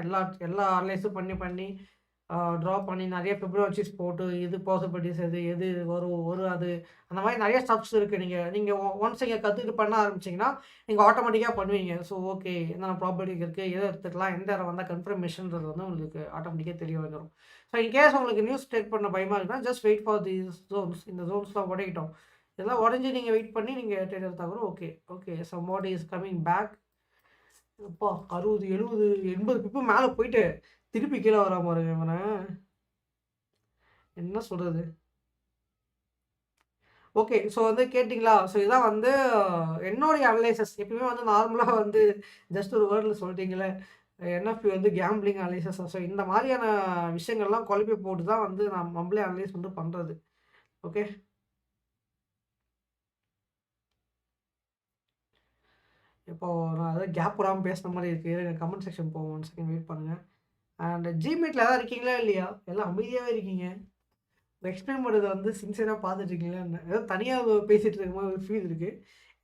எல்லா அனலைஸும் பண்ணி ட்ராப் பண்ணி நிறைய ஃபிப்ரவரிஸ் போட்டு இது பாசிபிலிட்டிஸ் எது வரும் அது அந்த மாதிரி நிறைய ஸ்டெப்ஸ் இருக்குது. நீங்கள் ஒன்ஸ் இங்கே கற்றுக்கிட்டு பண்ண ஆரம்பிச்சிங்கன்னா நீங்கள் ஆட்டோமேட்டிக்காக பண்ணுவீங்க. ஸோ ஓகே என்னென்ன ப்ராபர்ட்டிஸ் இருக்குது, எதை எடுத்துக்கலாம், எந்த இடம் வந்தால் கன்ஃபர்மேஷன்றது வந்து உங்களுக்கு ஆட்டோமேட்டிக்காக தெரிய வந்துடும். ஸோ இன்கேஸ் உங்களுக்கு நியூஸ் ஸ்டேட் பண்ண பயமாக இருக்குன்னா just wait for these zones. இந்த ஜோன்ஸ்லாம் உடைக்கிட்டோம். இதெல்லாம் உடஞ்சி நீங்கள் வெயிட் பண்ணி நீங்கள் ட்ரேட் எடுத்தால் கூட okay somebody is coming back. அப்பா 60 70 80 பிப்பு மேலே போயிட்டு திருப்பி கீழே வரா பாருங்க இவனை. என்ன சொல்கிறது? ஓகே. ஸோ வந்து கேட்டிங்களா? ஸோ இதான் வந்து என்னுடைய அனலைசிஸ். எப்பயுமே வந்து நார்மலா வந்து ஜஸ்ட் ஒரு வேர்டில் சொல்லிட்டீங்களே, என்எஃப்பி வந்து கேம்பிளிங் அனலைசிஸ். ஸோ இந்த மாதிரியான விஷயங்கள்லாம் குழப்பி போட்டு தான் வந்து நம்மளே அனலைஸ் வந்து பண்ணுறது. ஓகே. இப்போ நான் ஏதாவது கேப் விடாம பேசுன மாரி இருக்கு. இருங்க கமெண்ட் செக்ஷன் போவோம். 1 செகண்ட் வெயிட் பண்ணுங்க. அண்ட் ஜிமீட்ல ஏதாவது இருக்கீங்களா இல்லையா? எல்லாம் அமைதியாவே இருக்கீங்க. எக்ஸ்பிளைன் பண்ணுறத வந்து சின்சியரா பார்த்துட்டு இருக்கீங்களா என்ன? ஏதோ தனியா பேசிட்டு இருக்க மாரி ஒரு ஃபீல் இருக்கு.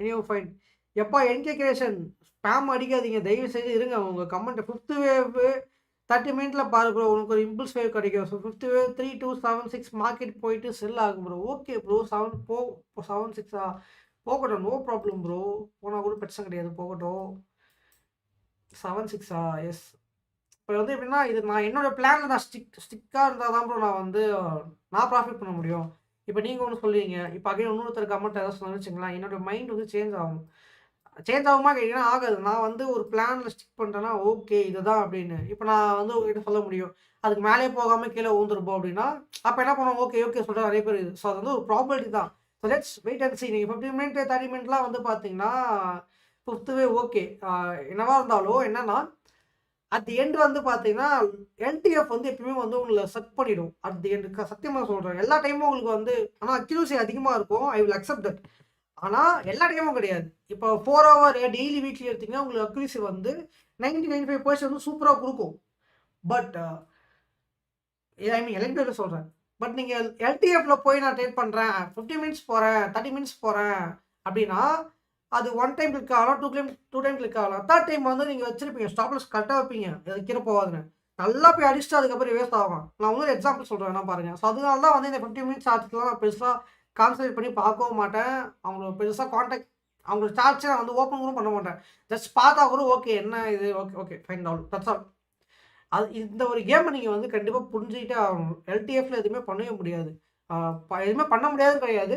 Anyway fine. எப்பா என்கே கிரியேஷன் ஸ்பாம் அடிக்காதீங்க. தயவு செய்து இருங்க. உங்க கமெண்ட் 5த் வேவ் 30 மினிட்ல பாரு ப்ரோ. உனக்கு ஒரு இம்பல்ஸ் வேவ் கிடைக்கும். ஸோ 5த் வேவ் 3276 மார்க்கெட் போயிட்டு செல் ஆகும் ப்ரோ. Okay bro. 76 போகட்டும். No problem bro. போனா கூட பிரச்சனை கிடையாது. போகட்டும். 76 எஸ். இப்போ வந்து எப்படின்னா, இது நான் என்னோட பிளான்ல நான் ஸ்டிக்கா இருந்தா தான் ப்ரோ நான் வந்து நான் ப்ராஃபிட் பண்ண முடியும். இப்போ நீங்க ஒண்ணு சொல்லுவீங்க. இப்போ அகைன் இன்னொருத்தர் கமெண்ட் ஏதாவது சொன்னான்னு வச்சுக்கங்களேன், என்னோட மைண்ட் வந்து சேஞ்ச் ஆகும். சேஞ்ச் ஆகுமா கேட்டீங்கன்னா ஆகாது. நான் வந்து ஒரு பிளான்ல ஸ்டிக் பண்ணிட்டேன்னா, ஓகே இதுதான் அப்படின்னு. இப்போ நான் வந்து உங்ககிட்ட சொல்ல முடியும். அதுக்கு மேலேயே போகாம கீழ விழுந்துருப்போம் அப்படின்னா, அப்போ என்ன பண்ணுவோம், ஓகே ஓகே சொல்ற நிறைய பேர். ஸோ அது வந்து ஒரு ப்ராபபிலிட்டி தான். ஸோ லெட்ஸ் வெயிட் அண்ட் சீ. நீங்க 15 மினிட் 30 மினிட்லாம் வந்து பார்த்தீங்கன்னா, 5th வேவ் ஓகே. என்னவா இருந்தாலும் என்னன்னா, அட் தி எண்ட் வந்து பார்த்தீங்கன்னா, எல்டிஎஃப் வந்து எப்பயுமே வந்து உங்கள செட் பண்ணிடும். அட் தி எண்ட் சத்தியமா சொல்றேன். எல்லா டைமும் உங்களுக்கு வந்து ஆனா அக்யூரசி அதிகமா இருக்கும். I will accept that. ஆனா எல்லா டைமும் கிடையாது. இப்போ 4 ஹவர் டெய்லி வீக்லி எடுத்தீங்கன்னா, உங்களுக்கு அக்யூரசி வந்து 90, 95% வந்து சூப்பரா குடுக்கும். பட் ஐ மீன் எலக்ட்ரிக்ல சொல்றேன். பட் நீங்க எல்டிஎஃப்ல போய் நான் ட்ரேட் பண்றேன். 15 மினிட்ஸ் போறேன், 30 மினிட்ஸ் போறேன் அப்படின்னா, அது 1 டைம் கிளிக் ஆகலாம், 2 டைம் கிளிக் ஆகலாம். 3 டைம் வந்து நீங்க வச்சிருப்பீங்க. ஸ்டாப் லாஸ் கரெக்ட்டா வைப்பீங்க. அது கீழ போகாதுன்னு. நல்லா போய் அடிச்சுட்டு அதுக்கப்புறம் வேஸ்ட் ஆகும். நான் இன்னொரு எக்ஸாம்பிள் சொல்றேன் வேணா பாருங்க. ஸோ அதனால தான் வந்து இந்த 15 மினிட்ஸ் சார்ட்ஸ்லாம் நான் பெருசா கான்சன்ட்ரேட் பண்ணி பார்க்கவும் மாட்டேன். அவங்கள பெருசா அவங்க சார்ட்ஸே நான் வந்து ஓப்பன் கூட பண்ண மாட்டேன். ஜஸ்ட் பார்த்தா கூட ஓகே என்ன இது okay okay fine all that's all. அது இந்த ஒரு கேமை நீங்க வந்து கண்டிப்பா புரிஞ்சுக்கிட்டே ஆகணும். எல்டிஎஃப்ல எதுவுமே பண்ணவே முடியாது. ஆ எதுவுமே பண்ண முடியாதுன்னு கிடையாது.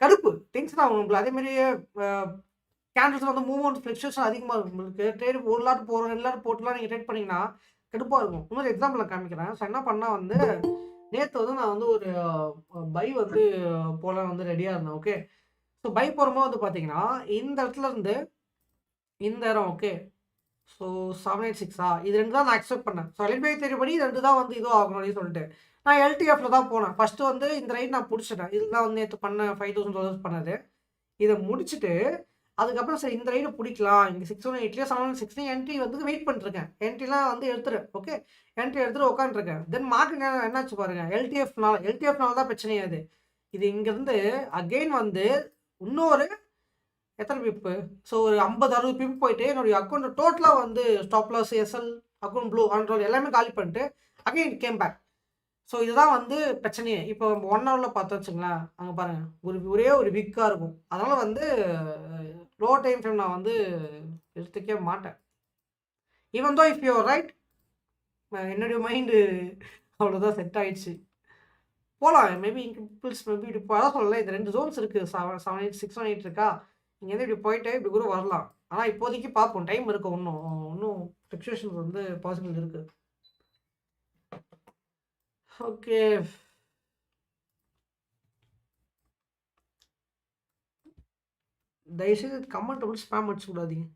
கடுப்பு. டென்ஷன் ஆகும் நம்மள. அதே மாரியே அ கேண்டில்ஸ்ல வந்து மூவ்மெண்ட் ஃப்ளக்சுவேஷன் அதிகமா இருக்கும். உங்களுக்கு ட்ரேட் 1 லாட் போடுறோம், 2 லாட் போட்டுலாம் நீங்க ட்ரேட் பண்ணீங்கன்னா, கடுப்பா இருக்கும். இன்னொரு எக்ஸாம்பிள் நான் காமிக்கிறேன். ஸோ என்ன பண்ணா வந்து, நேத்து வந்து நான் வந்து ஒரு பை வந்து போல வந்து ரெடியா இருந்தேன். ஓகே. ஸோ பை போடும்போது வந்து பார்த்தீங்கன்னா, இந்த இடத்துல இருந்து இந்த இடம் ஓகே. ஸோ 786 இது 2 தான் நான் அக்செப்ட் பண்ணேன். ஸோ எல்பிஐ தியரிப்படி இது 2 தான் வந்து இதுவும் ஆகணும் அப்படின்னு சொல்லிட்டு. நான் எல்டிஎஃப்ல தான் போனேன். ஃபர்ஸ்ட்டு வந்து இந்த ரைட் நான் புடிச்சுட்டேன். இதுதான் வந்து நேத்து பண்ண $5000 பண்ணது. இத முடிச்சுட்டு, அதுக்கப்புறம் சரி இந்த ரைட புடிக்கலாம். இங்க 618லயோ 716 என்ட்ரி வந்து வெயிட் பண்ணிட்டுருக்கேன். என்ட்ரிலாம் வந்து எடுத்துட்டேன். ஓகே. என்ட்ரி எடுத்துட்டு உட்காந்துருக்கேன். தென் மார்க்கெட் என்னாச்சு பாருங்க. எல்டிஎஃப்னால தான் பிரச்சனையே அது. இது இங்கருந்து அகைன் வந்து இன்னொரு எத்தன பிப்பு? ஸோ ஒரு 50, 60 பிப் போயிட்டு என்னுடைய அக்கவுண்ட் டோட்டலா வந்து stop loss, SL, account blew, Android எல்லாமே காலி பண்ணிட்டு again it came back. So இதுதான் வந்து பிரச்சனையே. இப்போ 1 ஹவர்ல பார்த்தோம் வச்சுக்கங்களேன், அங்க பாருங்க. ஒரே ஒரு விக்கா இருக்கும். அதனால வந்து லோ டைம் ஃப்ரேம் நான் வந்து எடுத்துக்கவே மாட்டேன். Even though if you are right என்னுடைய மைண்டு அவ்வளோதான் செட் ஆயிடுச்சு. போலாம். மேபி இம்பிள்ஸ் மேபி இப்போ அதான் சொல்லல இது 2 ஜோன்ஸ் இருக்கு. 7, 618 இருக்கா? இங்கேருந்து இப்படி போயிட்டு இப்படி கூட வரலாம். ஆனா இப்போதைக்கு பார்ப்போம். டைம் இருக்கு இன்னும் ஃப்ளக்சுவேஷன்ஸ் வந்து பாசிபிள் இருக்கு. ஓகே. தயவுசெய்து கமெண்ட் மட்டும் ஸ்பாம் அடிச்சு விடாதீங்க.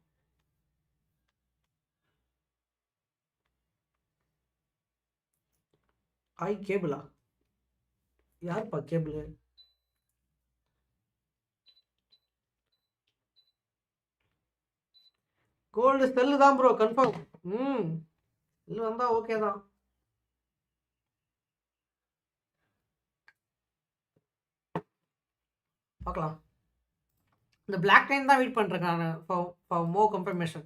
கேபிளா? யாருப்பா கேபிள்? கோல்டு செல்லு தான் ப்ரோ கன்ஃபார்ம். செல்லு வந்தா ஓகே தான். பார்க்கலாம். இந்த பிளாக் லைன் தான் வெயிட் பண்றேன் நான் ஃபார் மோர் கன்ஃபர்மேஷன்.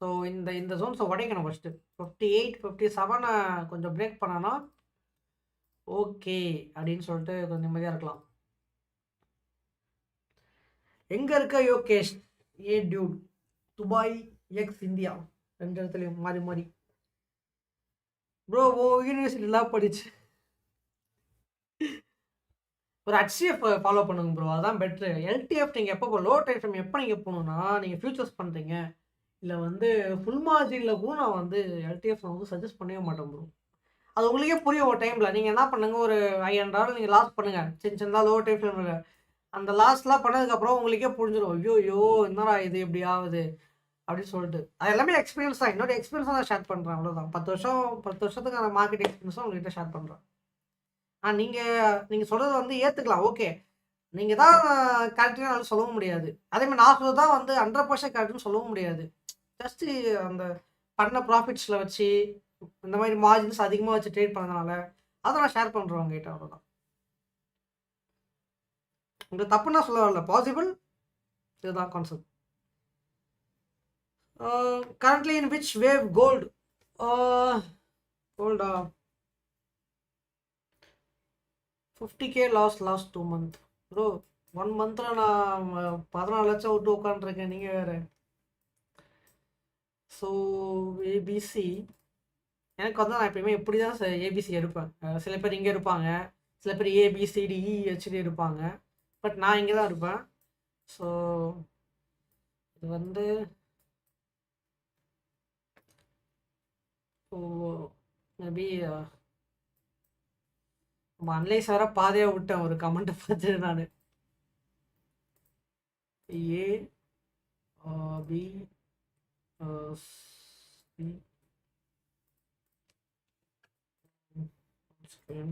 ஸோ இந்த ஜோன்ஸை உடைக்கணும் ஃபர்ஸ்ட்டு. 58, 57 கொஞ்சம் பிரேக் பண்ணனா ஓகே அப்படின்னு சொல்லிட்டு கொஞ்சம் நிம்மதியாக இருக்கலாம். எங்க இருக்க Yogesh? Dude Dubai X India 2 இடத்துலையும் மாறி மாறி. ப்ரோ யூனிவர்சிட்டிலாம் படிச்சு ஒரு HCF ஃபாலோ பண்ணுங்க ப்ரோ. அதான் பெட்ரு. எல்டிஎஃப் நீங்கள் எப்போ லோ டைம் ஃப்ரேம் எப்போ நீங்கள் போகணுன்னா, நீங்கள் ஃபியூச்சர்ஸ் பண்ணுறீங்க இல்லை வந்து ஃபுல் மார்ஜினில் கூட நான் வந்து எல்டிஎஃப் நான் வந்து சஜஸ்ட் பண்ணவே மாட்டேன் ப்ரோ. அது உங்களுக்கே புரியும் ஒரு டைமில். நீங்கள் என்ன பண்ணுங்க, ஒரு $500 நீங்கள் லாஸ் பண்ணுங்கள், சின்ன சின்னதாக லோ டைம் ஃப்ரேமில். அந்த லாஸ்லாம் பண்ணதுக்கப்புறம் உங்களுக்கே புரிஞ்சிடும், ஐயோ என்னடா இது இப்படி ஆகுது அப்படின்னு சொல்லிட்டு. அது எல்லாமே எக்ஸ்பீரியன்ஸ் தான். என்னோட எக்ஸ்பீரியன்ஸ் தான் ஷேர் பண்ணுறேன், அவ்வளோதான். 10 வருஷத்துக்கான மார்க்கெட் எக்ஸ்பீரியன்ஸும் உங்கள்கிட்ட ஷேர் பண்ணுறேன். நீங்கள் சொல்கிறது வந்து ஏற்றுக்கலாம், ஓகே. நீங்கள் தான் கரெக்டுன்னு சொல்லவும் முடியாது. அதேமாதிரி நான் சொல்கிறது தான் வந்து 100% கரெக்டுன்னு சொல்லவும் முடியாது. ஜஸ்ட்டு அந்த பண்ண ப்ராஃபிட்ஸில் வச்சு இந்த மாதிரி மார்ஜின்ஸ் அதிகமாக வச்சு ட்ரேட் பண்ணதுனால அதை நான் ஷேர் பண்ணுறேன் உங்ககிட்ட, அவ்வளோதான். உங்களுக்கு தப்புன்னா சொல்ல வரல, பாசிபிள், இதுதான் concept. Currently in which wave gold? கோல்டா 50K லாஸ்ட் 2 month ப்ரோ. 1 monthல நான் 14 லட்சம் விட்டு உட்காந்துருக்கேன், நீங்கள் வேறு. ஸோ ஏபிசி எனக்கு வந்து நான் எப்பயுமே இப்படி தான் ஏபிசி எடுப்பேன். சில பேர் இங்கே இருப்பாங்க, சில பேர் ஏபிசிடிஇ ஹெச்டி இருப்பாங்க, பட் நான் இங்கே தான் இருப்பேன். ஸோ இது வந்து மேபி நம்ம அன்லைஸ் வர பாதையாக விட்டேன் ஒரு கமெண்ட்டை பார்த்து நான். ஏ பி சி screen.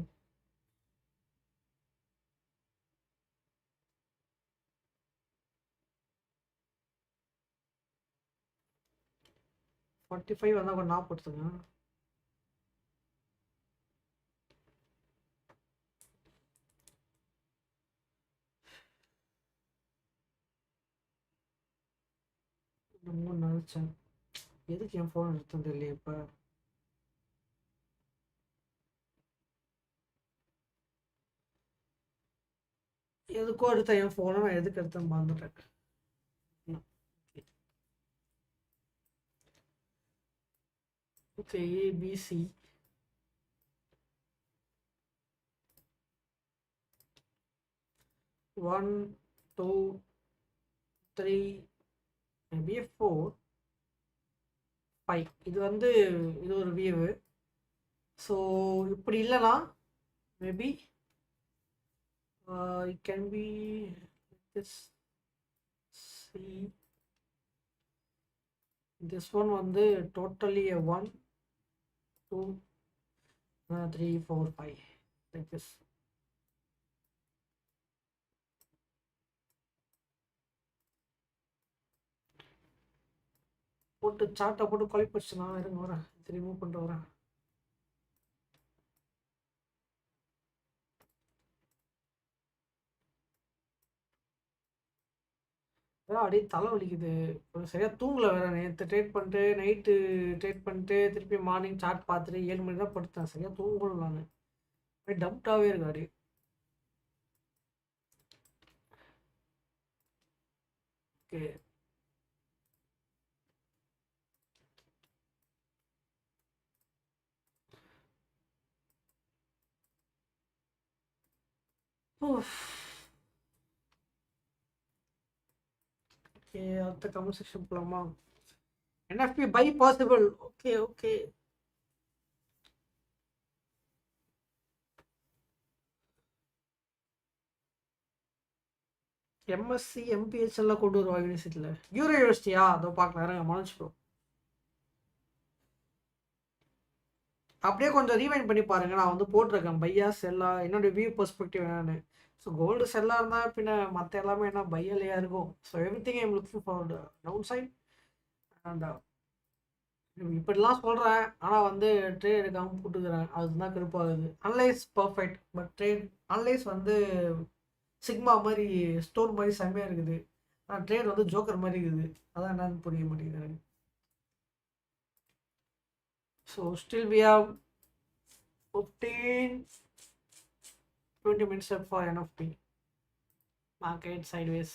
$45 வந்தால் கொஞ்சம் நாற்படுத்துங்க. ரொம்ப நினச்சேன், எதுக்கு என் ஃபோன் எடுத்தது இல்லையே இப்போ. எதுக்கோ எடுத்த என் ஃபோனை நான் எதுக்கு எடுத்தேன்னு மறந்துட்டேன். Okay, ABC one 2 3 maybe 4 5. இது வந்து இது ஒரு வியூவு. ஸோ இப்படி இல்லைனா maybe it can be this. see this one வந்து totally a 1 2 3 4 5 like this. போட்டு சார்ட்டை போட்டு குழப்பிடுச்சு. நான் இருங்க வரேன், ரிமூவ் பண்ணிட்டு வரேன். அப்படியே தலை வலிக்குது, சரியாக தூங்கலை வேறு. நேற்று ட்ரேட் பண்ணிட்டு நைட்டு ட்ரேட் பண்ணிட்டு திருப்பி மார்னிங் சார்ட் பார்த்துட்டு 7 மணி தான் படுத்தேன். சரியாக தூங்கணும் நான், அப்படியே டவுட்டாகவே இருக்கு அப்படியே. ஓகே, ஓகே, அடுத்த கமெண்ட் செக்ஷன் போகலாமா? NFP buy possible. Okay okay, MSC MBH எல்லாம் கொண்டு வருவா யூனிவர்சிட்டியில். யூனிவர்சிட்டியா? அதோ பார்க்கலாம், மனோஜ் ப்ரோ. அப்படியே கொஞ்சம் ரீவைண்ட் பண்ணி பாருங்கள், நான் வந்து போட்டிருக்கேன் பையா செல்லா என்னோடய வியூ பெர்ஸ்பெக்டிவ் என்னன்னு. ஸோ கோல்டு செல்லாக இருந்தால் பின்ன மற்ற எல்லாமே என்ன பையலையா இருக்கும். So everything I'm looking for downside. And இப்படிலாம் சொல்கிறேன், ஆனால் வந்து ட்ரேட் எடுக்காமல் போட்டுக்கிறேன், அதுதான் கருப்பாகுது. Analyse perfect, but trade analyse வந்து சிக்மா மாதிரி ஸ்டோன் மாதிரி செம்மையாக இருக்குது, ஆனால் ட்ரேட் வந்து ஜோக்கர் மாதிரி இருக்குது. அதான் என்னன்னு புரிய மாட்டேங்குது எனக்கு. So still we have 15-20 minutes left for NFP. Market sideways.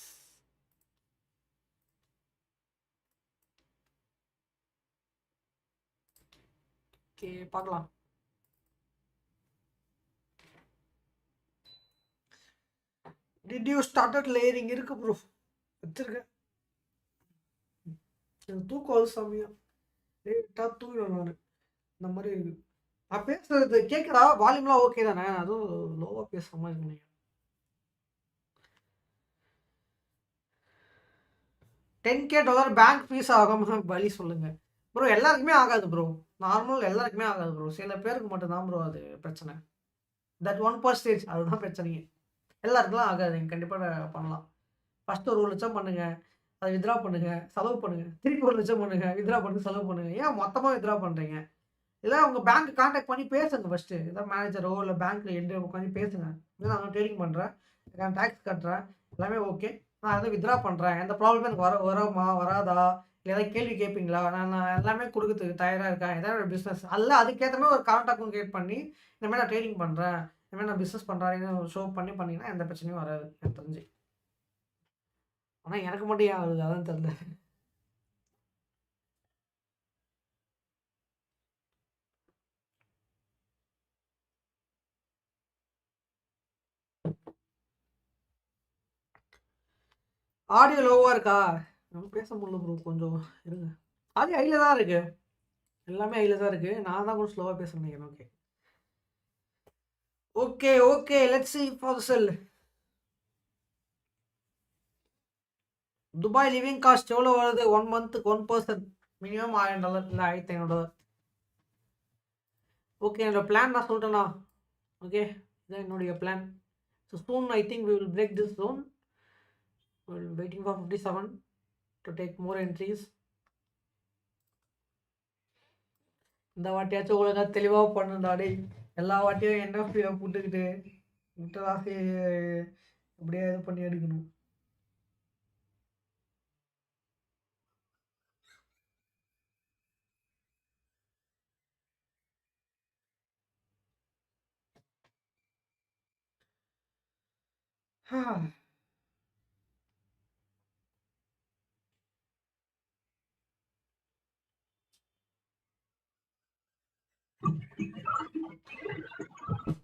Okay, பார்க்கலாம். Did you started layering? இருக்கு ப்ரோ, வச்சிருக்கேன். தூக்கம் சமயம் லேட்டாக தூங்கிடும் நான், இந்த மாதிரி இருக்கு. நான் பேசுறது கேட்குதா? வால்யூம்லாம் ஓகே தானே? அதுவும் லோவாக பேசுகிற மாதிரி இருக்கு. $10K பேங்க் ஃபீஸ் ஆகாம வழி சொல்லுங்க ப்ரோ. எல்லாருக்குமே ஆகாது ப்ரோ. நார்மல் எல்லாருக்குமே ஆகாது ப்ரோ. சில பேருக்கு மட்டும் தான் ப்ரோ அது பிரச்சனை. தட் 1% அதுதான் பிரச்சனையே. எல்லாருக்குலாம் ஆகாது. நீங்கள் கண்டிப்பாக பண்ணலாம். ஃபஸ்ட்டு ஒரு 1,00,000 பண்ணுங்க. அதை வித்ட்ரா பண்ணுங்க, செலவு பண்ணுங்க. திருப்பி 1,00,000 பண்ணுங்க, வித்ட்ரா பண்ணுங்க, செலவு பண்ணுங்க. ஏன் மொத்தமா வித்ட்ரா பண்றீங்க? இல்ல உங்க பேங்க் கான்டாக்ட் பண்ணி பேசுங்க ஃபர்ஸ்ட்டு. ஏதாவது மேனேஜரோ இல்ல பேங்க்ல என்டிஓ உட்காந்து பேசுங்க. இல்ல நான் ட்ரேடிங் பண்றேன். நான் டாக்ஸ் கட்டுறேன். எல்லாமே ஓகே. நான் அதை வித்ட்ரா பண்றேன். எந்த ப்ராப்ளமும் எனக்கு வருமா? வராதா? இல்ல ஏதாவது கேள்வி கேட்பீங்களா? நான் எல்லாமே குடுக்கறதுக்கு தயாரா இருக்கேன். இதான் என்னோட பிசினஸ். அல்ல அதுக்கேத்த மாரி ஒரு கான்டாக்டும் கிரியேட் பண்ணி, இந்த மாரி நான் ட்ரேடிங் பண்றேன். இந்த மாரி நான் பிசினஸ் பண்றேன்னு ஷோ பண்ணீங்கன்னா எந்த பிரச்சனையும் வராது எனக்கு தெரிஞ்சு. ஆனா எனக்கு மட்டும் ஏன் வருது? அதான் தெரியல. ஆடியோ லோவா இருக்கா? நம்ம பேச முடியல ப்ரோ. கொஞ்சம் இருங்க. ஆடியோ ஹைல தான் இருக்கு. எல்லாமே ஹைல தான் இருக்கு. நான் தான் கொஞ்சம் ஸ்லோவா பேசுறேன்னு நினைக்கிறேன். Okay. Okay, okay. Let's see for the sell. Dubai living cost எவ்வளோ வருது? 1 மந்த்துக்கு 1 பர்சன் மினிமம் $1000 இல்லை $1500. ஓகே, என்னோட பிளான் நான் சொல்லிட்டேண்ணா. ஓகே, இதான் என்னுடைய plan. So soon I think we will break this zone. Waiting for 57 to take more entries. இந்த வாட்டியாச்சும் ஒழுங்கா தெளிவாக பண்ணுடா டேய். எல்லா வாட்டியும் என்எஃப்டியை போட்டுக்கிட்டு முட்டராசி அப்படியே இது பண்ணி எடுக்கணும்.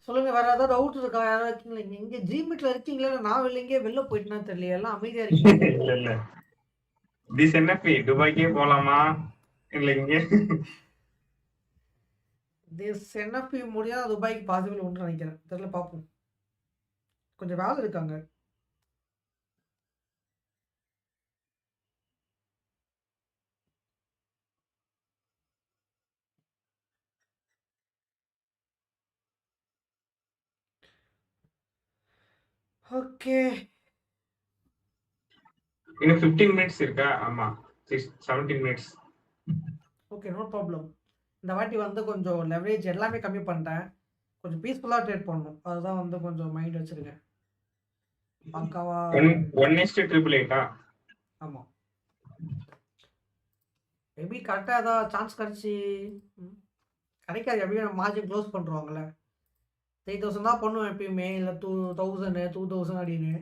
சொல்லுங்க, வேற ஏதாவது டவுட் இருக்கா? யாராவது இருக்கீங்களா? இங்க ஜிமீட்ல இருக்கீங்களா? இல்ல நான் வெளில போயிட்டேன்னா தெரியல. எல்லாம் அமைதியா இருக்கீங்க.
இல்ல இல்ல திஸ் என்எஃப்பி துபாய்க்கே போலாமா இல்ல இங்க?
திஸ் என்எஃப்பி முடியா துபாய்க்கு பாசிபிள் உண்டு நினைக்கிறேன். தெரியல, பார்ப்போம். கொஞ்சம் வேலை இருக்காங்க. ஓகே.
இன்னும் 15 மினிட்ஸ் இருக்கா? ஆமா 17 மினிட்ஸ்.
Okay, no problem. இந்த வாட்டி வந்து கொஞ்சம் லெவரேஜ் எல்லாமே கம்மி பண்ணிட்டேன். கொஞ்சம் பீஸ்ஃபுல்லாக ட்ரேட் பண்ணணும். அதுதான் வந்து கொஞ்சம் மைண்ட் வச்சிருக்கேன். பக்காவா.
1:888.
ஆமாம். மேபி கரெக்டாக ஏதாவது சான்ஸ் கிடச்சி கிடைக்காது. எப்படியும் மார்ஜின் க்ளோஸ் பண்ணுறாங்கல்ல. 3000 தான் பண்ணுவேன் எப்பயுமே. இல்லை 2000 2000 அப்படின்னு.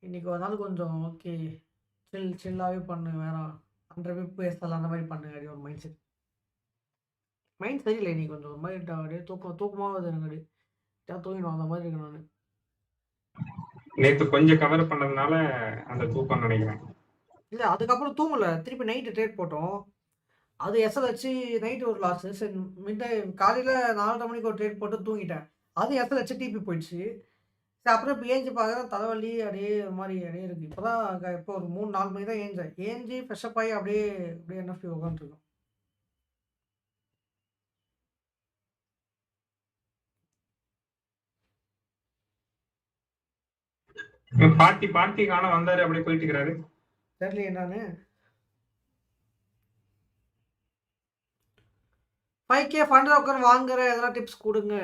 இன்னைக்கு ஒரு நாள் கொஞ்சம் ஓகே சில்லாகவே பண்ணு. வேணாம் 100 பிப் பேசலாம் அந்த மாதிரி பண்ணு. அப்படி ஒரு மைண்ட் செட். மைண்ட் சரியில்லை இன்னைக்கு. கொஞ்சம் ஒரு மாதிரி அப்படியே தூக்கமாக வருது எனக்கு. அப்படியே தூங்கிடும் அந்த மாதிரி இருக்கு நான்.
நேத்து கொஞ்சம் கவர் பண்ணதுனால அந்த தூக்கம் நினைக்கிறேன்.
இல்லை, அதுக்கப்புறம் தூங்கல. திருப்பி நைட்டு ட்ரேட் போட்டோம். அது எஸ்எல் வச்சு நைட்டு ஒரு லாஸ். சரி, காலையில் 4:30 மணிக்கு ஒரு ட்ரேட் போட்டு தூங்கிட்டேன். அது எஸ்எல் வச்சு டிபி போயிடுச்சு. சரி, அப்புறம் இப்போ ஏஞ்சி பார்க்குறேன் தலைவலி அப்படியே ஒரு மாதிரி அப்படியே இருக்குது. இப்போ தான் இப்போ ஒரு 3-4 மணி தான் ஏஞ்சேன். ஏஞ்சி ஃப்ரெஷ்அப் ஆகி அப்படியே அப்படியே என்எஃப்டி உட்காந்துருக்கோம்.
பார்ட்டி காண வந்தாரு அப்படியே போயிட்டு இருக்கிறாரு.
தெரியல என்னன்னு. 5K ஃபண்ட் உட்காந்து வாங்குற எதனா டிப்ஸ் கொடுங்க.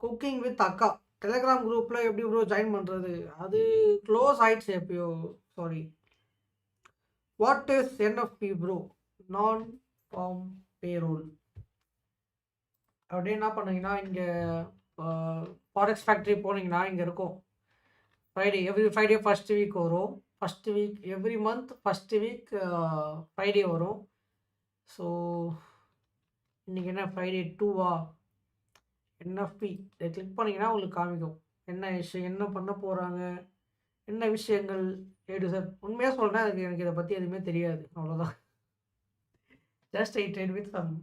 குக்கிங் வித் அக்கா டெலிகிராம் குரூப்பில் எப்படி ப்ரோ ஜாயின் பண்ணுறது? அது க்ளோஸ் ஆயிடுச்சு எப்பயோ. Sorry. What is NFP bro? நான் ஃபார்ம் பேரோல். அப்படியே என்ன பண்ணுங்கன்னா, இங்கே ஃபாரெக்ஸ் ஃபேக்ட்ரி போனீங்கன்னா இங்கே இருக்கும். எவ்ரி ஃப்ரைடே ஃபஸ்ட் வீக் வரும். First week every month first week Friday வரும். ஸோ இன்றைக்கி என்ன ஃப்ரைடே 2வா? என்எஃப்பி இதை கிளிக் பண்ணிங்கன்னா உங்களுக்கு காமிக்கும் என்ன விஷயம், என்ன பண்ண போகிறாங்க, என்ன விஷயங்கள். சார் உண்மையாக சொல்கிறேன், எனக்கு இதை பற்றி எதுவுமே தெரியாது. அவ்வளோதான். Just I trade with some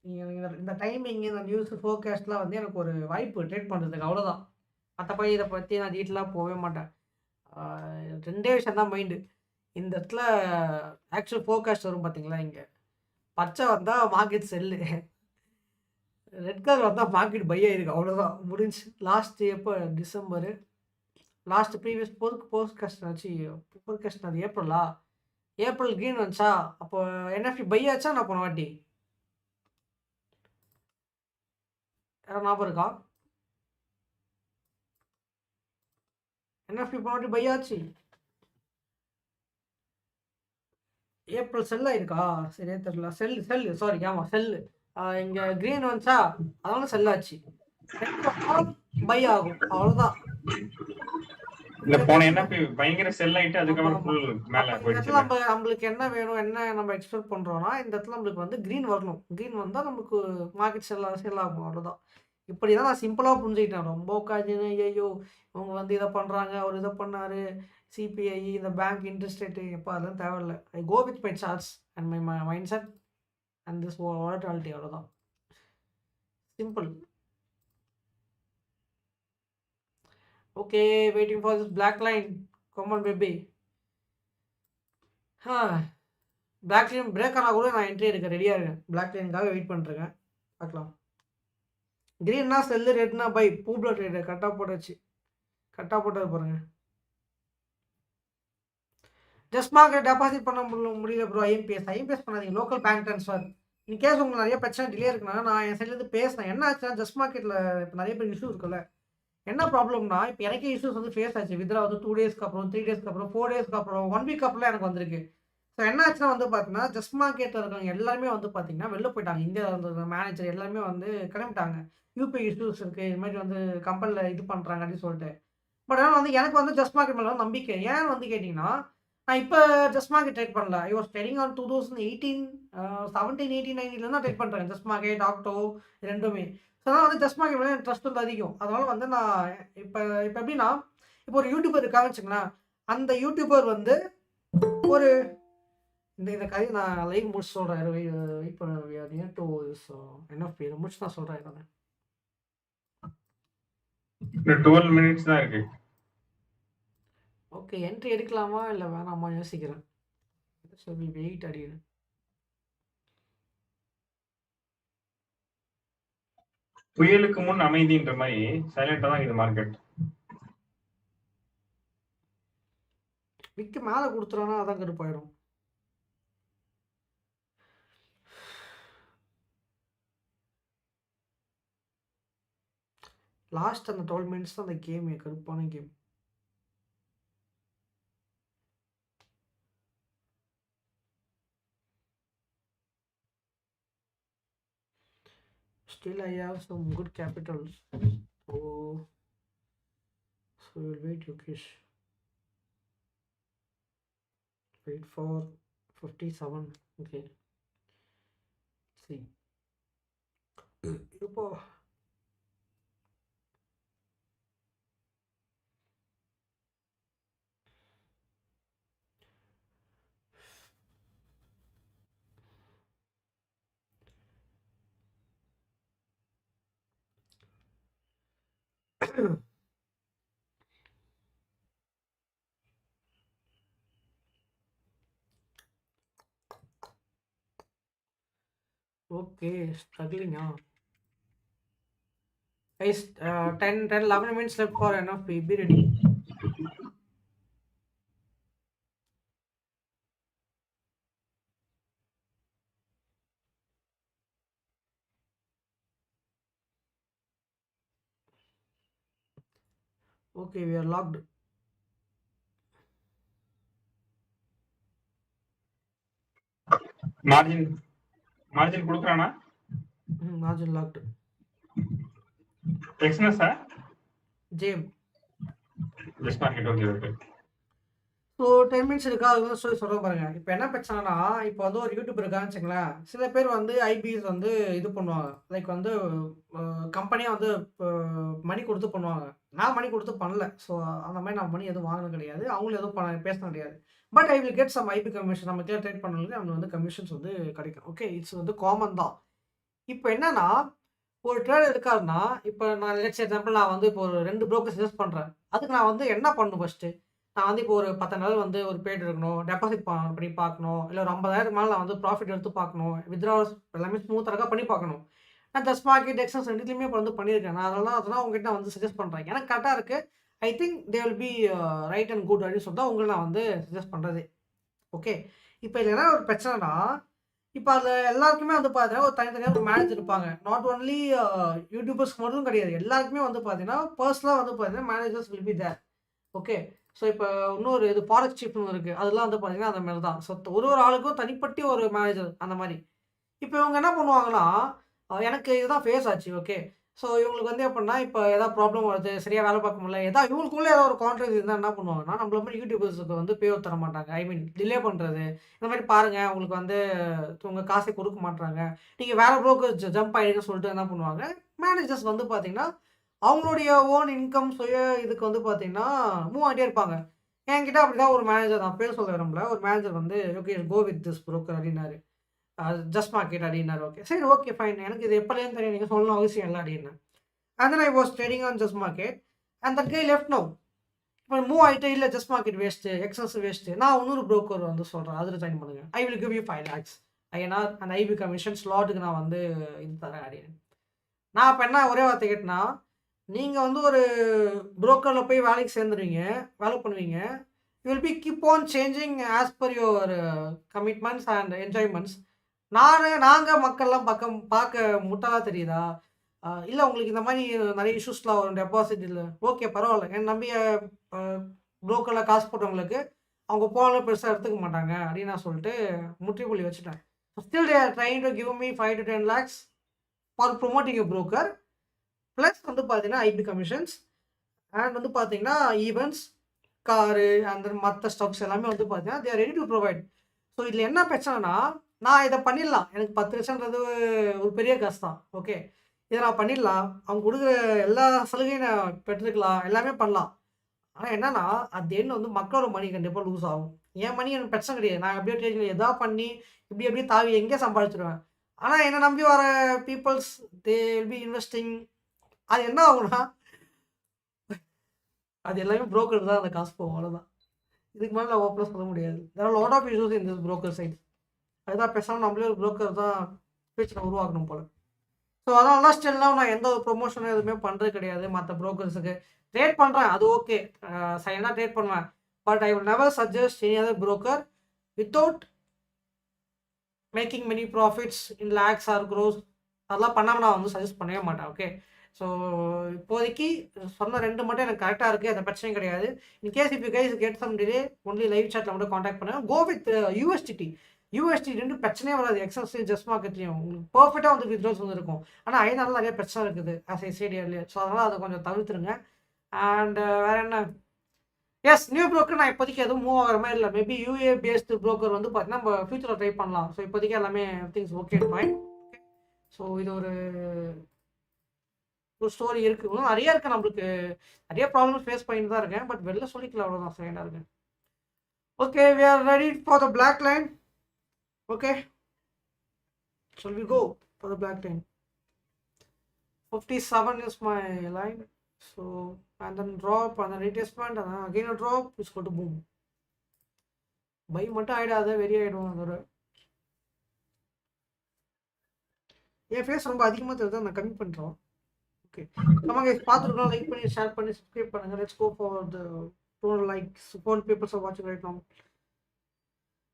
இந்த டைமிங் இந்த நியூஸ் ஃபோர்காஸ்ட்லாம் வந்து எனக்கு ஒரு வாய்ப்பு ட்ரேட் பண்ணுறதுக்கு அவ்வளோதான். மற்றபடி இதை பற்றி நான் டீட்டெயிலாக போகவே மாட்டேன். 2 விஷயம் தான் மைண்டு. இந்த இடத்துல ஆக்சுவல் ஃபோர்காஸ்ட் வரும் பார்த்தீங்களா, இங்கே பச்சை வந்தால் மார்க்கெட் செல்லு, ரெட் கலர் வந்தால் மார்க்கெட் பை ஆயிருக்கு. அவ்வளோதான் முடிஞ்சு. லாஸ்ட் எப்போ டிசம்பரு லாஸ்ட் ப்ரீவியஸ் போட்காஸ்ட் ஆச்சு. போட்காஸ்ட் அது ஏப்ரல் க்ரீன் வந்துச்சா, அப்போ என்எஃப்டி பை ஆச்சா நான் போன வாட்டி? யாரும் ஞாபகம் இருக்கா? என்எஃப்டி போன வாட்டி பை ஆச்சு. ஏப்ரல் செல் ஆயிருக்கா? சரியா தெரியல. செல்லு சாரி, ஆமாம் செல்லு. இங்கே க்ரீன் வந்துச்சா, அதனால செல் ஆச்சு. பை ஆகும், அவ்வளோதான்.
இந்த போன என்எஃப்டி பயங்கர செல் ஆயிட்டு அதுக்கப்புறம் ஃபுல் மேல போயிடுச்சு.
நம்மளுக்கு என்ன வேணும், என்ன நம்ம எக்ஸ்பெக்ட் பண்றோம்னா, இந்த இடத்துல நம்மளுக்கு வந்து க்ரீன் வரணும். க்ரீன் வந்தா நமக்கு மார்க்கெட் செல் ஆகும், அவ்வளோதான். இப்படிதான் நான் சிம்பிளா புரிஞ்சுக்கிட்டேன். ரொம்ப உட்காந்து ஐயோ இவங்க வந்து இதை பண்றாங்க, அவர் இதை பண்ணாரு, சிபிஐ இந்த பேங்க் இன்ட்ரெஸ்ட் ரேட்டு, எப்போ அதெல்லாம் தேவையில்லை. I go with my charts and my mindset and this volatility, அவ்வளோதான். Simple. Okay, waiting for this black line. Come on, baby. Black line break ஆனால் கூட நான் என்ட்ரி எடுக்க ரெடியாக இருக்கேன். பிளாக் லைனுக்காக வெயிட் பண்ணிருக்கேன். பார்க்கலாம். க்ரீன்னா செல்லு, ரெட்னா பை. பூப்ளோ ட்ரேடர் கட்டாக போட்டாச்சு. கட்டாக போட்டது பாருங்க. ஜஸ்ட் மார்க்கெட் டெபாசிட் பண்ண முடியல ப்ரோ. ஐஎம்பிஎஸ் பண்ணாதீங்க. Local bank transfer. இன்கேஸ் உங்களுக்கு நிறைய பிரச்சனை டிலே இருக்குன்னா நான் என் சைட்லேருந்து பேசினேன். என்ன ஆச்சுன்னா, ஜஸ்ட் மார்க்கெட்டில் இப்போ நிறைய பேர் இஷ்யூ இருக்குல்ல. என்ன ப்ராப்ளம்னா, இப்போ எனக்கே இஷ்யூஸ் வந்து ஃபேஸ் ஆச்சு. வித்ரா வந்து 2 டேஸ்க்கு அப்புறம், 3 டேஸ்க்கு அப்புறம், 4 டேஸ்க்கு அப்புறம், 1 வீக் அப்புறம் எனக்கு வந்திருக்கு. ஸோ என்ன ஆச்சுன்னா வந்து பார்த்தீங்கன்னா, ஜஸ்ட் மார்க்கெட்டில் இருக்கவங்க எல்லாருமே வந்து பார்த்தீங்கன்னா வெளில போயிட்டாங்க. இந்தியாவில் இருந்த மேனேஜர் எல்லாருமே வந்து கிளம்பிட்டாங்க. யூபிஐ இஷ்யூஸ் இருக்குது, இது மாதிரி வந்து கம்பெனியில் இது பண்ணுறாங்க அப்படின்னு சொல்லிட்டு. பட் ஆனால் வந்து எனக்கு வந்து ஜஸ்ட் மார்க்கெட் மேலே நம்பிக்கை. ஏன் வந்து கேட்டிங்கன்னா, நான் இப்போ ஜஸ்ட் மார்க்கெட் ட்ரேட் பண்ணல. ஐ வாஸ் ட்ரேடிங் ஆன் 2018, 17, 18, 19 தான் ட்ரேட் பண்ணுறேன். ஜஸ்ட் மார்க்கெட், ஆக்டோ ரெண்டுமே. ஸோ அதனால் வந்து ஜஸ்ட் மார்க்கெட் மேலே ட்ரஸ்ட் வந்து அதிகம். அதனால் வந்து நான் இப்போ எப்படின்னா, இப்போ ஒரு யூடியூபர் இருக்கான்னு வச்சுங்களேன். அந்த யூடியூபர் வந்து ஒரு இந்த கதை நான் லைவ் முடிச்சு சொல்கிறேன். இப்போ நியர் டு என்எஃப்பி இதை முடிச்சு நான் சொல்கிறேன். நான்
12 மினிட்ஸ் தான் இருக்கு.
ஓகே, என்ட்ரி எடுக்கலாமா இல்லை வேணாமா யோசிக்கிறேன். சரி, வெயிட் அடிக்கிறேன்.
புயலுக்கு முன் அமைதின்ற மாதிரி சைலண்டா தான் இது மார்க்கெட்.
விக்கு மேலே கொடுத்துறோன்னா அதான் கருப்பாயிடும். லாஸ்ட் அந்த 12 மினிட்ஸ் தான் அந்த கேம், கருப்பான game. Still I have some good capitals. So we'll wait, Yokesh. Wait for 57. Okay. See. இப்போ okay, struggling now. Guys, 11 minutes left for enough. Be ready. Okay, we are locked.
Margin கொடுக்கறானா?
Margin locked.
எக்ஸ்னஸா?
ஜேம்.
Just market. Okay.
So 10 minutes இருக்கா, அது வந்து சொல்கிறேன் பாருங்க. இப்போ என்ன பிரச்சனைனா, இப்போ வந்து ஒரு யூடியூபர் இருக்கான்னு வச்சுங்களேன். சில பேர் வந்து ஐபிஎஸ் வந்து இது பண்ணுவாங்க. லைக் வந்து கம்பெனியாக வந்து மணி கொடுத்து பண்ணுவாங்க. நான் மணி கொடுத்து பண்ணல. ஸோ அந்த மாதிரி நான் மணி எதுவும் வாங்கினது கிடையாது. அவங்களும் எதுவும் பேச கிடையாது. But I will get some IB commission. நம்ம ட்ரேட் பண்ணவங்களுக்கு நம்ம வந்து கமிஷன்ஸ் வந்து கிடைக்கும். ஓகே, இட்ஸ் வந்து காமன் தான். இப்போ என்னன்னா, ஒரு ட்ரேடர் இருக்காருன்னா, இப்போ நான் லெட்ஸ் எக்ஸாம்பிள் நான் வந்து இப்போ ஒரு 2 புரோக்கர் சஜெஸ்ட் பண்றேன். அதுக்கு நான் வந்து என்ன பண்ணணும் ஃபர்ஸ்ட்டு? நான் வந்து இப்போ ஒரு 10,000 வந்து ஒரு பெய்ட் எடுக்கணும். டெபாசிட் பண்ணி பார்க்கணும். இல்ல ஒரு 50,000 மேல நான் வந்து ப்ராஃபிட் எடுத்து பார்க்கணும். வித்ட்ராவல்ஸ் எல்லாமே ஸ்மூத்தா இருக்கா பண்ணி பார்க்கணும். நான் ஜஸ்ட் மார்க்கெட், எக்ஸஸ் 2த்துலயுமே இப்போ வந்து பண்ணியிருக்கேன். நான் அதெல்லாம் உங்ககிட்ட நான் வந்து சஜெஸ்ட் பண்றேன். எனக்கு கரெக்ட்டா இருக்கு. I think they will be right and good அப்படின்னு சொல்லிட்டு தான் உங்களுக்கு நான் வந்து சஜெஸ்ட் பண்றதே. ஓகே. இப்ப இதுல என்ன ஒரு பிரச்சனைனா, இப்ப அதுல எல்லாருக்குமே வந்து பார்த்தீங்கன்னா, ஒரு தனித்தனியா ஒரு மேனேஜர் இருப்பாங்க. நாட் ஒன்லி யூடியூபர்ஸ்க்கு மட்டும் கிடையாது. எல்லாருக்குமே வந்து பார்த்தீங்கன்னா, பெர்சனலா வந்து பார்த்தீங்கன்னா, managers will be there. Okay. So இப்ப இன்னொரு இது ஃபாரெஸ்ட் சீஃப்ன்னு இருக்கு. அதெல்லாம் வந்து பார்த்தீங்கன்னா, அந்த மாரி தான். ஸோ ஒரு ஒரு ஆளுக்கும் தனிப்பட்ட ஒரு மேனேஜர் அந்த மாரி. இப்ப இவங்க என்ன பண்ணுவாங்கன்னா, எனக்கு இதுதான் ஃபேஸ் ஆச்சு. ஓகே. ஸோ இவங்களுக்கு வந்து எப்புட்ன்னா, இப்ப ஏதாவது ப்ராப்ளம் வருது, சரியா வேலை பார்க்க முடியல. இவங்களுக்குள்ள ஏதாவது ஒரு கான்ட்ராக்ட் இருந்தா என்ன பண்ணுவாங்கன்னா, நம்மள மாரி யூடியூபர்ஸ்க்கு வந்து பே அவுட் தர மாட்டாங்க. ஐ மீன் டிலே பண்றது. இந்த மாரி பாருங்க, உங்களுக்கு வந்து உங்க காசே குடுக்க மாட்றாங்க. நீங்க வேற புரோக்கர் ஜம்ப் ஆயிடுங்கன்னு சொல்லிட்டு என்ன பண்ணுவாங்க, மேனேஜர்ஸ் வந்து பார்த்தீங்கன்னா, அவங்களுடைய ஓன் இன்கம் இதுக்கு வந்து பார்த்தீங்கன்னா, மூவ் ஆயிட்டே இருப்பாங்க. என்கிட்ட அப்படிதான் ஒரு மேனேஜர் நான் பேர் சொல்ல விரும்பல. ஒரு மேனேஜர் வந்து, "okay go with this broker" அப்படின்னாரு. ஜஸ்ட் மார்க்கெட் அப்படின்னாரு. ஓகே. சரி ஓகே ஃபைன். எனக்கு இது எப்பலேருந்து தெரியும். நீங்க சொல்லணும்னு அவசியம் இல்ல அப்படின்னேன். And then I was trading on just market. And that guy left now. இப்போ மூவ் ஆயிட்டு இல்ல just market waste, excess waste. நான் இன்னொரு புரோக்கர் வந்து சொல்றேன். அதில ஜாயின் பண்ணுங்க. I will give you 5 lakhs. INR and IB commission ஸ்லாட்டுக்கு நான் வந்து இது தரேன் அப்படின்னு. நான் அப்ப என்ன ஒரே வார்த்தை கேட்டேன்னா, நீங்க வந்து ஒரு புரோக்கர்ல போய் வேலைக்கு சேர்ந்துருவீங்க. வேலை பண்ணுவீங்க. You will be keep on changing as per your commitments and enjoyments. நாங்க மக்கள்லாம் பார்க்க முட்டாளா தெரியுதா? இல்ல உங்களுக்கு இந்த மாரி நெறைய இஷ்யூஸ்லாம் வரும். டெபாசிட் இல்ல. ஓகே பரவால்ல. என்ன நம்பி அ புரோக்கர்ல காசு போட்டவங்களுக்கு, அவங்க போனாலும் பெருசா எடுத்துக்க மாட்டாங்க. அப்படின்னு நான் சொல்லிட்டு முற்றுப்புள்ளி வச்சுட்டேன். Still they are trying to give me 5 to 10 lakhs for promoting a broker. Plus வந்து பார்த்தீங்கன்னா, ஐபி கமிஷன்ஸ் அண்ட் வந்து பார்த்தீங்கன்னா, ஈவென்ட்ஸ், காரு அண்ட் தென் மத்த ஸ்டஃப்ஸ் எல்லாமே வந்து பார்த்தீங்கன்னா, they are ready to provide. So இதில என்ன பிரச்சனைனா, நான் இத பண்ணிடலாம். எனக்கு 10,00,000ன்றது ஒரு பெரிய காசு தான். ஓகே. இத நான் பண்ணிடலாம். அவங்க குடுக்குற எல்லா சலுகையும் நான் பெற்றுக்கலாம். எல்லாமே பண்ணலாம். ஆனா என்னன்னா, அட் தி எண்ட் வந்து மக்களோட மணி கண்டிப்பா லூஸ் ஆகும். என் மணி எனக்கு பிரச்சனை கிடையாது. நான் எப்படியோ ட்ரேடிங்ல எதா பண்ணி, இப்படி அப்படியே தாவி எங்கேயோ சம்பாதிச்சுருவேன். ஆனா என்ன நம்பி வர peoples they will be investing. அது என்ன ஆகும்னா, அது எல்லாமே புரோக்கருக்கு தான் அந்த காசு போகும். அவ்வளோதான். இதுக்கு மேல நான் ஓப்பனா சொல்ல முடியாது. There are lot of issues in this broker side. அதுதான் பேசாம நம்மளே ஒரு புரோக்கர் தான் ஃபியூச்சர்ல உருவாக்கணும் போல. ஸோ அதனால தான் ஸ்டில் நவ் நான் எந்த ஒரு ப்ரொமோஷனும் எதுவுமே பண்றது கிடையாது. மத்த புரோக்கர்ஸுக்கு. ட்ரேட் பண்றேன். அது ஓகே. சைலண்டா ட்ரேட் பண்ணுவேன். But I will never suggest any other broker without making many profits in lakhs or crores. அதெல்லாம் பண்ணாம நான் வந்து சஜெஸ்ட் பண்ணவே மாட்டேன். ஓகே. ஸோ இப்போதைக்கு சொன்ன 2 மட்டும் எனக்கு கரெக்ட்டா இருக்கு. எந்த பிரச்சனையும் கிடையாது. In case if you guys get some delay only live சாட்ல மட்டும் கான்டாக்ட் பண்ணுங்க. Go with யுஎஸ்டிடி. யுஎஸ்டி 2 பிரச்சனையே வராது. எக்ஸஸ்லயும் ஜஸ்ட் மார்க்கெட்லயும் உங்களுக்கு பெர்ஃபெக்ட்டா வந்து வித்ட்ரால்ஸ் வந்து இருக்கும். ஆனா ஐநால நிறைய பிரச்சனை இருக்குது. As I said earlier. So அதனால அத கொஞ்சம் தவிர்த்துருங்க. அண்ட் வேற என்ன? எஸ் நியூ புரோக்கர் நான் இப்போதைக்கு எதுவும் மூவ் ஆகுற மாரி இல்ல. மேபி யுஏ பேஸ்டு புரோக்கர் வந்து பார்த்தீங்கன்னா, நம்ம ஃபியூச்சர்ல ட்ரை பண்ணலாம். ஸோ இப்போதைக்கு எல்லாமே திங்ஸ் ஓகே ஃபைன். ஸோ இது ஒரு ஸ்டோரி இருக்கு. இன்னும் நெறைய இருக்கு நம்மளுக்கு. நெறைய ப்ராப்ளம்ஸ் ஃபேஸ் பண்ணிட்டு தான் இருக்கேன். பட் வெளில சொல்லிக்கல அவ்வளோதான். சைலண்டா இருக்கேன். Okay we are ready for the black line. Okay. Shall we go for the black line? 57 is my line. So and then drop and then retracement and then again a drop is go to boom. Buy மட்டும் ஆயிடாத வெரி ஆயிடும் அதோட. என் ஃபேஸ் ரொம்ப அதிகமா தெரியுது. நான் கம்மி பண்றோம். ஓகே. நம்ம guys பாத்துறோம். லைக் பண்ணி ஷேர் பண்ணி சப்ஸ்கிரைப் பண்ணுங்க. Let's go for the 200 likes. 4 people are watching right now.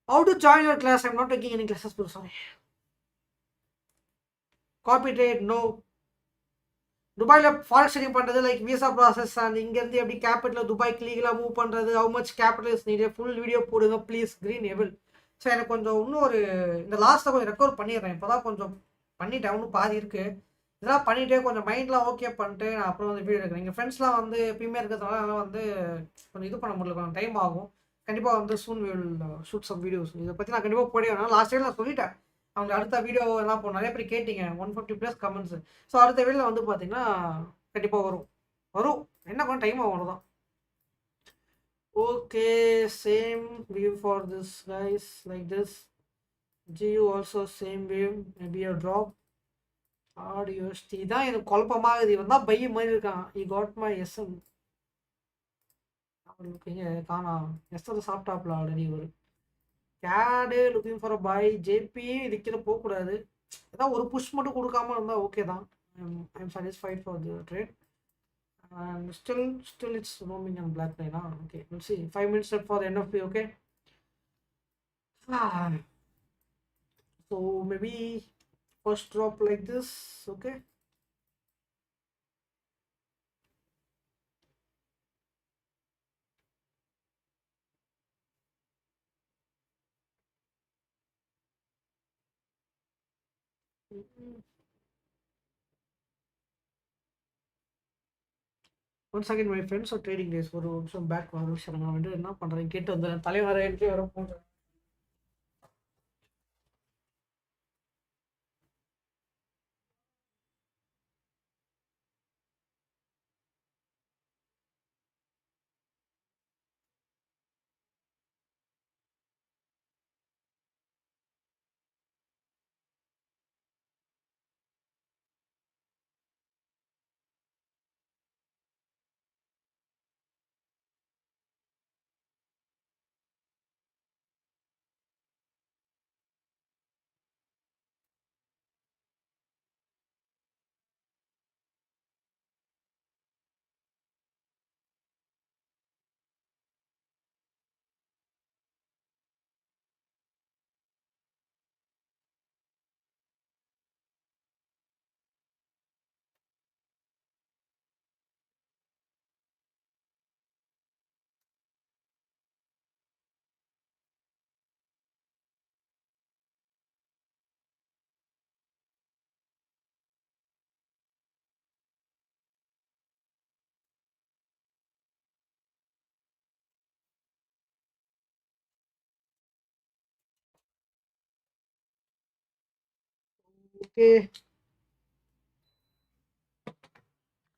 How to join your class? I'm not taking any classes, bro. Sorry. Copy trade no. துபாயில ஃபாரெக்ஸ் ட்ரேடிங் பண்றது லைக் விசா ப்ராசஸ் அண்ட் இங்க இருந்து எப்படி கேபிட்டல் துபாய்க்கு லீகலா மூவ் பண்றது how much capital is needed full video போடுங்க ப்ளீஸ் கிரீன் எவில். ஸோ எனக்கு கொஞ்சம் இன்னும் ஒரு இந்த லாஸ்ட்டை கொஞ்சம் ரெக்கவர் பண்ணிடுறேன். இப்போதான் கொஞ்சம் பண்ணிட்டேன். இன்னும் பாதி இருக்கு. இதெல்லாம் பண்ணிட்டே கொஞ்சம் மைண்ட்லாம் ஓகே பண்ணிட்டு நான் அப்புறம் வந்து வீடியோ எடுக்கிறேன். எங்கள் ஃப்ரெண்ட்ஸ்லாம் வந்து எப்பயுமே இருக்கிறதுனால அதெல்லாம் வந்து கொஞ்சம் இது பண்ண முடியல. கொஞ்சம் டைம் ஆகும். கண்டிப்பாக வந்து soon will shoot some videos. இதை பற்றி நான் கண்டிப்பாக போடவே வேணாம். லாஸ்ட் டைம் நான் சொல்லிட்டேன். அவங்க அடுத்த வீடியோ எல்லாம் போகும். நிறைய பேர் கேட்டீங்க 150+ கமெண்ட்ஸ். ஸோ அடுத்த வீடியோவில் வந்து பார்த்தீங்கன்னா கண்டிப்பாக வரும் என்ன கொஞ்சம் டைம் ஆகும் அவ்வளோதான். Okay same view for this guys like this. GU also same view maybe a drop ஆடியோஸ்டி தான் எனக்கு குழப்பமாகுது. இவன் தான் பைய மாதிரி இருக்கான். ஈ காட் மை எஸ்எம். அவளுக்கு எங்க காணா எஸ்எல் சாப்பிட்டாப்ல ஆல்ரெடி. ஒரு கேடு looking for a buy. JP இதுக்கிட்ட போகக்கூடாது. ஏதாவது ஒரு புஷ் மட்டும் கொடுக்காம இருந்தால் ஓகே தான். I'm satisfied for the trade. And still it's roaming on black line. Okay, we'll see. 5 minutes left for the NFP. Okay. So maybe first drop like this. Okay. Once again my friends are trading days. ஒரு நிமிஷம் பேக் வர விஷயம் நான் வந்து என்ன பண்றேன் கேட்டு வந்தேன். தலைவரை என்ட்ரி வர போகிறேன். Okay.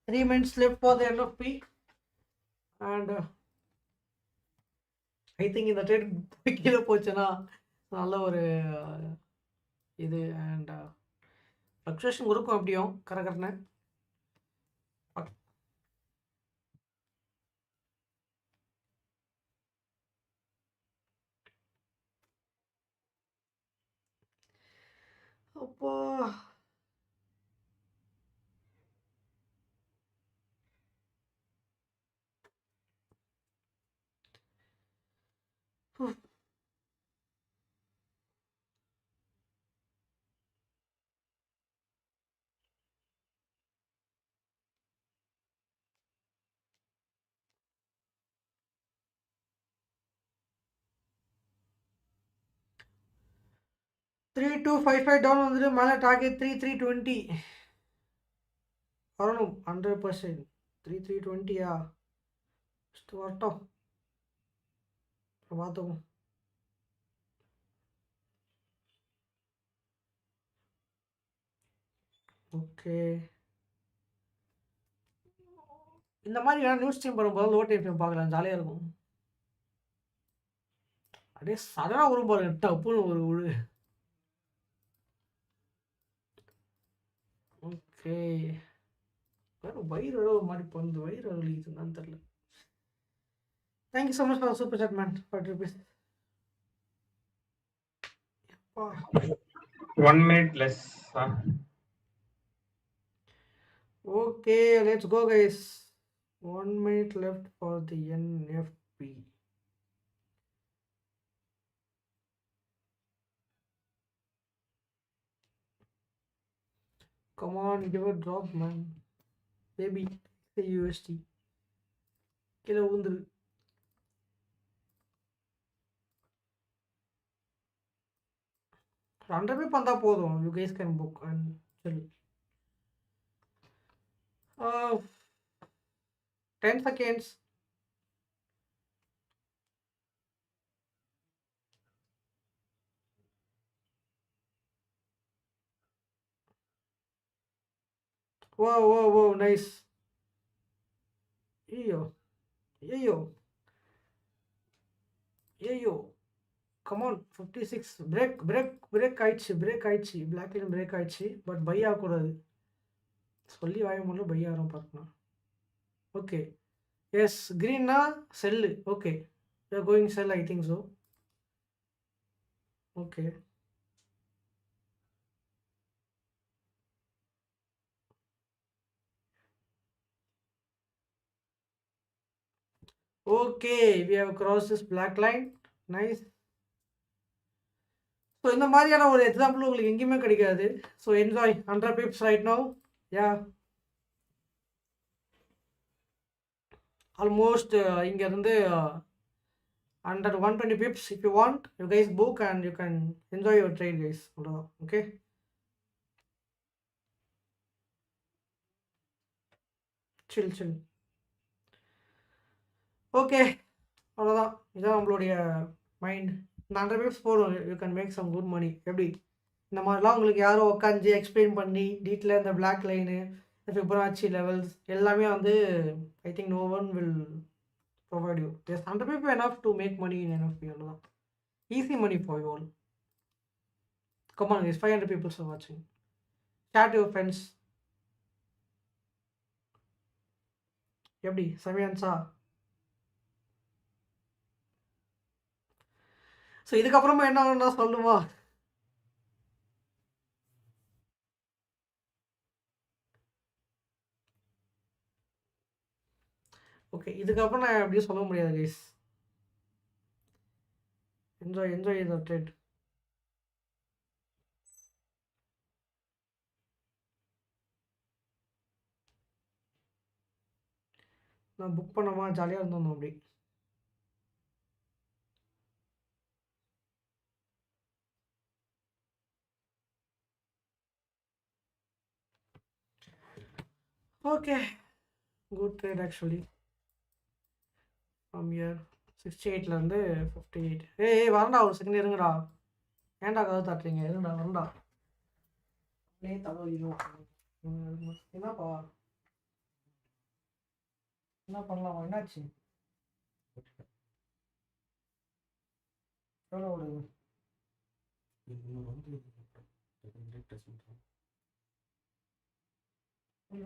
3 minutes left for the NFP. And I think இந்த ட்ரேட் கீழே போச்சுன்னா நல்ல ஒரு இது அண்ட் ஃப்ளக்சுவேஷன் இருக்கும். அப்படியும் கரெக்டான அப்போ $3,255 டவுன் வந்துட்டு மேலே டார்கெட் 3,320 வரணும். 100% 3,320யா வரட்டும், பார்த்துக்கும். ஓகே, இந்த மாதிரி நியூஸ் ஸ்ட்ரீம் பண்ணும்போது லோ டைம் ஃபிலிம் பார்க்கலாம், ஜாலியாக இருக்கும். அப்படியே சடனாக வரும் பாருங்க, டப்புன்னு ஒரு விழு. ஓகே, வேறு வயிறு ஒரு மாதிரி வந்து வயிறு வலிக்குதுன்னு தெரில. Thank you so much for super chat man. ₹40.
1 minute less.
Okay, let's go guys. 1 minute left for the NFP. Come on, give a drop man. Baby, the USD. கீழே ஊந்துரு. $100 பண்ணா போதும். You guys can book and chill. 10 seconds. Whoa, nice. Yo. Come on, 56. Break ஆயிடுச்சு. Black line break ஆயிடுச்சு. பட் பை ஆகக்கூடாது. சொல்லி வாய முடியல பை ஆகிறோம் பார்க்கணும். ஓகே எஸ் க்ரீன்னா sell. Okay going sell I think so. Okay okay we have cross this black line. Nice. So இந்த மாதிரியான ஒரு எக்ஸாம்பிள் உங்களுக்கு எங்கேயுமே கிடைக்காது. So enjoy 100 pips right now. Yeah almost இங்கேருந்து under 120 pips. If you want, you guys book and you can enjoy your trade guys. அவ்வளோதான். Okay chill chill. ஓகே அவ்வளோதான். இதான் நம்மளுடைய மைண்ட். இந்த 100 pips போடும், you can make some good money. எப்படி இந்த மாதிரிலாம் உங்களுக்கு யாரோ உட்காந்து எக்ஸ்பிளைன் பண்ணி டீட்டெயிலாக இந்த பிளாக் லைனு, இந்த ஃபிபனாச்சி லெவல்ஸ் எல்லாமே வந்து I think no one will provide you. There's 100 people enough to make money in NFP. Easy money for you all. Come on guys, 500 people are watching. Chat your friends. எப்படி சமயன்சா? ஸோ இதுக்கப்புறமா என்ன ஆகும்னா சொல்லுமா? ஓகே இதுக்கப்புறம் நான் எப்படியும் சொல்ல முடியாது கைஸ். Enjoy the trade. நான் புக் பண்ணமா ஜாலியாக இருந்தோம் அப்படி. Okay good trade actually. From year 68லேருந்து 58. ஏய் வரண்டா ஒரு செகண்ட் இருங்கடா. ஏன்டா கதை தட்டுறீங்க? இருங்கடா வரண்டா. தலைவலியும் என்னப்பா என்ன பண்ணலாமா? என்னாச்சு? எவ்வளோ ஓடுது?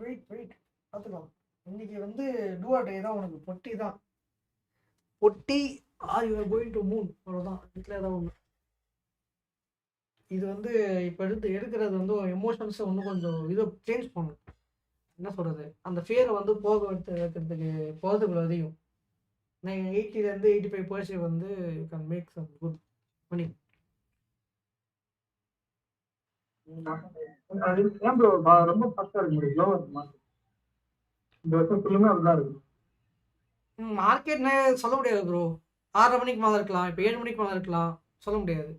வெயிட் பார்த்துக்கலாம். இன்னைக்கு வந்து டூஆ டே தான். உனக்கு பொட்டி தான். பொட்டி are you are going to Moon. அவ்வளோதான். வீட்டில் ஏதாவது ஒன்று. இது வந்து இப்போ எடுக்கிறது வந்து எமோஷன்ஸை இன்னும் கொஞ்சம் இதை சேஞ்ச் பண்ணும். என்ன சொல்கிறது, அந்த ஃபியரை வந்து வைக்கிறதுக்கு போகிறதுக்குள்ள அதிகம். நான் 80லேருந்து 85% வந்து you can make some good money.
அது ஏன் ப்ரோ ரொம்ப ஃபஸ்ட்டாக இருக்க முடியும்? லோவர் மார்க்கெட் இந்த வருஷம் ஃபுல்லுமே அப்படிதான் இருக்கு.
மார்க்கெட்னு சொல்ல முடியாது ப்ரோ. 6:30 மணிக்கு மேலே இருக்கலாம், இப்போ 7 மணிக்கு மேலே இருக்கலாம், சொல்ல முடியாது.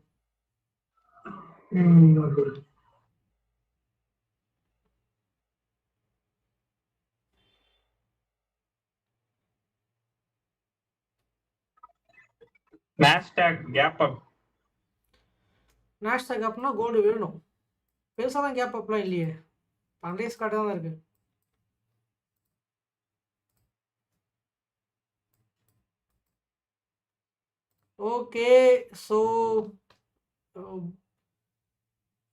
Nasdaq gap up.
நாஸ்டாக் அப்னா கோல்டு வேணும். பெருசாக தான் கேப் அப்லாம் இல்லையே, 10 days காட்ட தான் இருக்குது. Okay so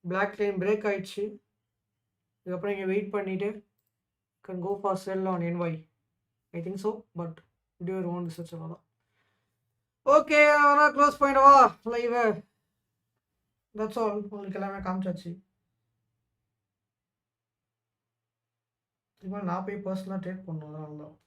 black line break ஆயிடுச்சு. இதுக்கப்புறம் இங்கே வெயிட் பண்ணிவிட்டு can go for sell on NY. I think so, but do your own research. அவ்வளோதான். ஓகே நான் க்ளோஸ் பண்ணிடவா லைவை? That's all. உங்களுக்கு எல்லாமே காமிச்சாச்சு. இது மாதிரி நான் போய் பர்சனலாக ட்ரேட் பண்ணணும், அதனால தான்.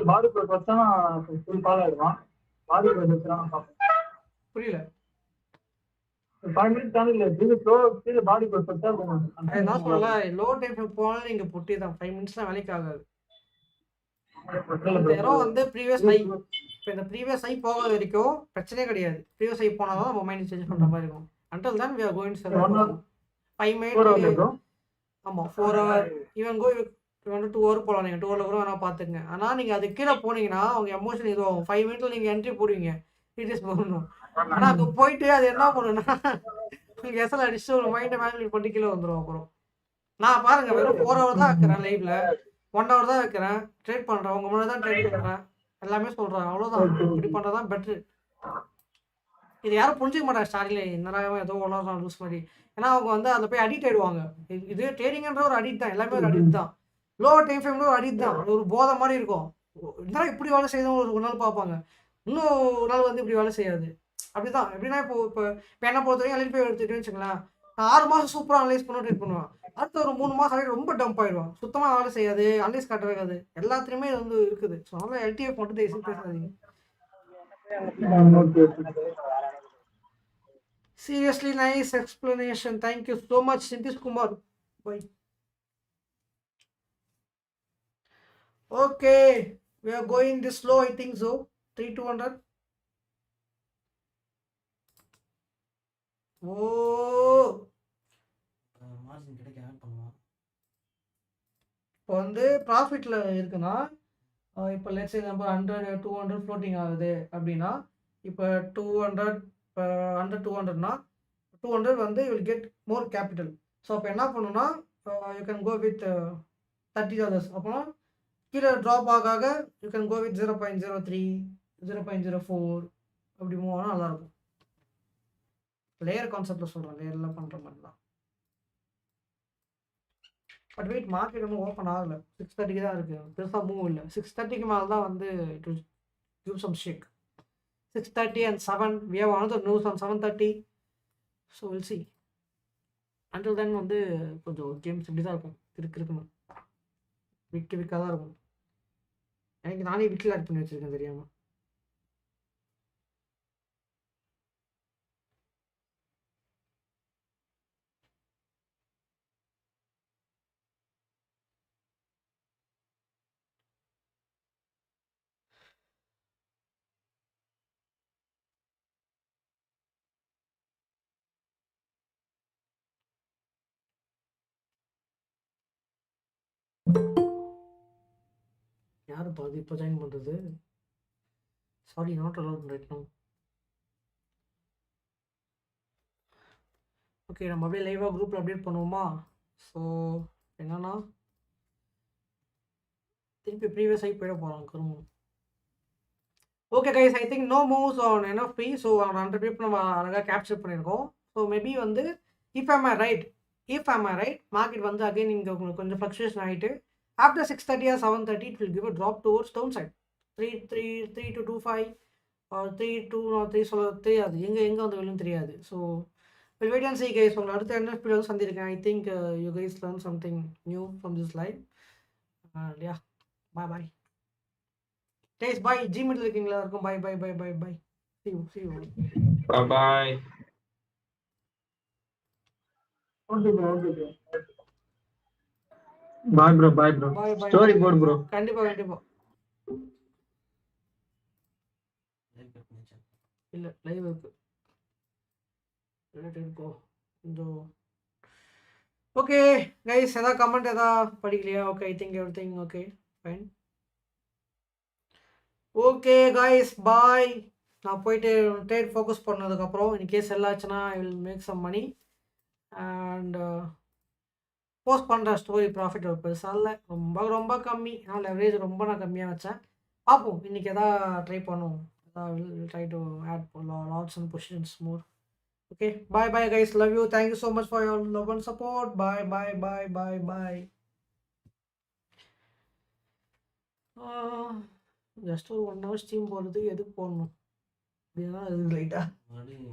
பாடி கோட் வச்சா ஃபுல் கால் ஆயிடுவான். பாடி கோட் வச்சா
புரியல.
5 minutes தானே கீழே பாடி கோட் வச்சா
நான் சொல்லல, லோ டைம் போனாலும் நீங்கள் புட்டி தான். 5 minutesலாம் வேலைக்கு ஆகாது. வந்து ப்ரீவியஸ் ஹை, இப்போ இந்த ப்ரீவியஸ் ஹை போகாத வரைக்கும் பிரச்சனையே கிடையாது. ப்ரீவியஸ் ஹை போனால் தான் நம்ம மைண்ட் சேஞ்ச் பண்ணுற மாதிரி இருக்கும். அன்டில் தான் we are going to 5 minutes. ஆமாம் 4 hour ஈவன் கோ 2 hour போகலாம். நீங்கள் 2 hour கூட வேணால் பார்த்துங்க. ஆனால் நீங்கள் அது கீழே போனீங்கன்னா அவங்க எமோஷன் இதுவாகும். 5 minutes நீங்கள் என்ட்ரி போடுவீங்க, ரீடியூஸ் பண்ணணும். ஆனால் அங்கே போயிட்டு அது என்ன பண்ணுன்னா உங்களுக்கு எஸ்எல் அடிச்சுட்டு ஒரு மைண்டை மேனுவல் பண்ணி கீழே வந்துடும். அப்புறம் நான் பாருங்க வெறும் 4 ஹவர் தான் வைக்கிறேன் லைவ்ல, 1 ஹவர் தான் வைக்கிறேன், ட்ரேட் பண்ணுறேன், உங்கள் முன்னாடி தான் ட்ரேட் பண்ணுறேன், எல்லாமே சொல்கிறேன். அவ்வளோதான், இப்படி பண்ணுறது தான் பெட்ரு. இது யாரும் புரிஞ்சிக்க மாட்டாங்க ஸ்டார்டிங்கில், என்னடா ஏதோ உலகம் லூஸ் மாதிரி. ஏன்னா அவங்க வந்து அதில் போய் அடிக்ட் ஆகிடுவாங்க. இது ட்ரேடிங்ன்ற ஒரு அடிக்ட் தான், எல்லாமே ஒரு அடிக்ட் தான். லோ டைம் ஃப்ரேம்ல ஒரு அடிக்ட் தான், ஒரு போதை மாதிரி இருக்கும். என்னடா இப்படி வேலை செய்யணும் ஒரு நாள் பார்ப்பாங்க, இன்னும் ஒரு நாள் வந்து இப்படி வேலை செய்யாது. அப்படிதான். எப்படின்னா இப்போ என்ன பொறுத்த வரைக்கும் அலைட் போய் எடுத்துக்கிட்டேன்னு வச்சுங்களேன், நான் 6 மாதம் சூப்பராக அனலைஸ் பண்ண ட்ரேட் பண்ணுவேன். அடுத்த ஒரு 3 மாதம் அலைட் ரொம்ப டம்ப் ஆயிடும், சுத்தமாக வேலை செய்யாது, அனலைஸ் காட்டவே இருக்காது. எல்லாத்துலேயுமே இது வந்து இருக்குது. ஸோ அதனால் எல்டிஎஃப் மட்டும் தயவுசெய்து பேசாதீங்க. Seriously nice explanation. Thank you so much, Nitish Kumar. Bye. Okay, we are going this slow. I think so. 3200. Oh,
margin கிடைக்க ஆட் பண்ணுவோம்.
இப்போ வந்து ப்ராஃபிட்ல இருக்குன்னா, இப்போ லெட்ஸ் எக்ஸாம்பிள் 100 200 ஃப்ளோட்டிங் ஆகுது அப்படின்னா, இப்போ 200 இப்போ 100 200னா 200 வந்து you will get more capital. So அப்போ என்ன பண்ணுன்னா, யூ கேன் கோ வித் $30. அப்புறம் கீழே ட்ராப் ஆக யூ கேன் கோ வித் 0.03 0.04 அப்படி மூவ் ஆனால் நல்லாயிருக்கும். லேயர் கான்செப்டில் சொல்கிறேன், லேயர்லாம் பண்ணுற மாதிரி தான். பட் வெயிட், மார்க்கெட் ஒன்றும் ஓப்பன் ஆகலை, 6:30 தான் இருக்குது, பெருசாக மூவ் இல்லை. 6:30 மேலே தான் வந்து it will give some shake. 6:30 and 7 we have another news on 7:30, so we'll see. Until then வந்து கொஞ்சம் கேம்ஸ் இப்படி தான் இருக்கும், இருக்குன்னு விற்காக தான் இருக்கும். எனக்கு நானே வீட்டில் ஆட் பண்ணி வச்சுருக்கேன் தெரியாமல். யாருப்பா அது இப்போ ஜாயின் பண்ணுறது? Sorry, not allowed right now. Okay, நம்ம அப்படியே லைவாக குரூப்பில் அப்டேட் பண்ணுவோமா? ஸோ என்னன்னா திருப்பி ப்ரீவியஸ் ஆகி போயிட போகிறான் கருமம். Okay guys, I think no moves on NFP. So 100 people நம்ம அழகாக கேப்சர் பண்ணியிருக்கோம். ஸோ மேபி வந்து if I'm I right market வந்து அகைன் இங்கே உங்களுக்கு கொஞ்சம் ஃப்ளக்சுவேஷன் ஆகிட்டு after 6:30 or 7:30 it will give a drop towards downside 3 to 25 or 3 to 3 சொல்ல தெரியாது, எங்கே வந்து வெளியும் தெரியாது. So we'll wait and see guys. உங்களை அடுத்த என்எஃப்பி வந்து சந்திருக்கேன். I think you guys learn something new from this live. Yeah, bye guys, bye. Gmail இருக்கீங்களா? இருக்கும். bye. see you
bye.
Okay bro. Bye bro.
bye.
Story board bro.
கண்டிப்பா இல்ல லைவ் இருக்கு. ஓகே கைஸ், ஏதாவது கமெண்ட் ஏதாவது படிக்கலையா? Okay, I think everything okay, fine. Okay guys, bye. நான் போயிட்டு ட்ரேட் ஃபோக்கஸ் பண்ணதுக்கப்புறம் இன்கேஸ் எல்லாம் ஆச்சுன்னா I will make some money and post பண்ணுற ஸ்டோரி ப்ராஃபிட் பெருசாக இல்லை, ரொம்ப கம்மி. நான் லெவரேஜ் ரொம்ப நான் கம்மியாக வச்சேன். பார்ப்போம், இன்றைக்கி எதாவது ட்ரை பண்ணுவோம். Will try to add lots and positions more. Okay, bye guys, love you, thank you so much for your love and support. Bye. Just ஒரு 1 hour ஸ்ட்ரீம் போடுறதுக்கு எதுக்கு போடணும் அப்படின்னா அது ரைட்டா?
மார்ஜின்